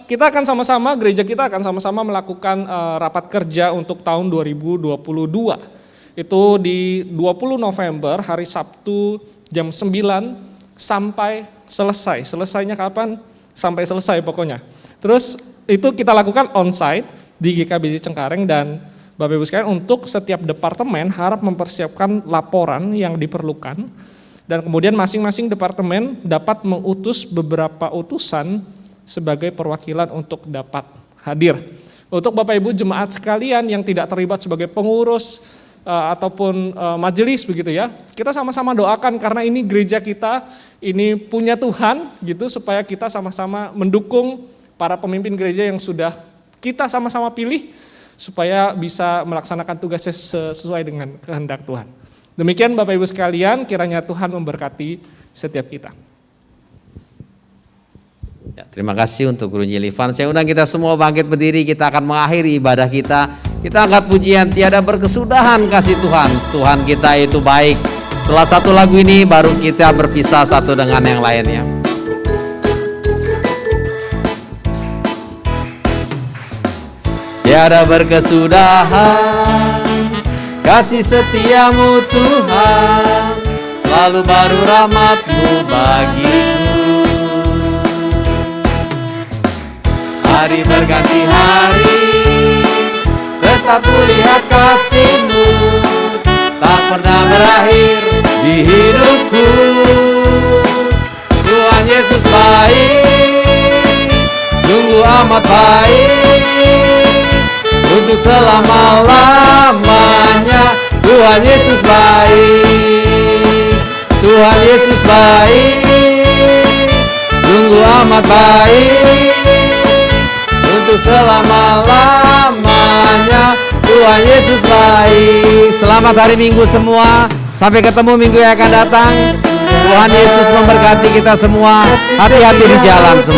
kita akan sama-sama, gereja kita akan sama-sama melakukan rapat kerja untuk tahun 2022. Itu di 20 November, hari Sabtu jam 9 sampai selesai. Selesainya kapan? Sampai selesai pokoknya. Terus itu kita lakukan on-site di GKBJ Cengkareng, dan Bapak Ibu sekalian untuk setiap departemen harap mempersiapkan laporan yang diperlukan, dan kemudian masing-masing departemen dapat mengutus beberapa utusan sebagai perwakilan untuk dapat hadir. Untuk Bapak Ibu jemaat sekalian yang tidak terlibat sebagai pengurus ataupun majelis begitu ya, kita sama-sama doakan karena ini gereja kita, ini punya Tuhan gitu, supaya kita sama-sama mendukung para pemimpin gereja yang sudah kita sama-sama pilih supaya bisa melaksanakan tugasnya sesuai dengan kehendak Tuhan. Demikian Bapak Ibu sekalian, kiranya Tuhan memberkati setiap kita. Ya, terima kasih untuk Guru Jilivan. Saya undang kita semua bangkit berdiri, kita akan mengakhiri ibadah kita. Kita angkat pujian tiada berkesudahan kasih Tuhan. Tuhan kita itu baik. Setelah satu lagu ini baru kita berpisah satu dengan yang lainnya. Tiada berkesudahan kasih setiamu Tuhan, selalu baru rahmat-Mu bagiku. Hari berganti hari, tetap kulihat kasih-Mu, tak pernah berakhir di hidupku. Tuhan Yesus baik, sungguh amat baik, untuk selama-lamanya. Tuhan Yesus baik, Tuhan Yesus baik, sungguh amat baik, untuk selama-lamanya. Tuhan Yesus baik. Selamat hari Minggu semua. Sampai ketemu minggu yang akan datang. Tuhan Yesus memberkati kita semua. Hati-hati di jalan semua.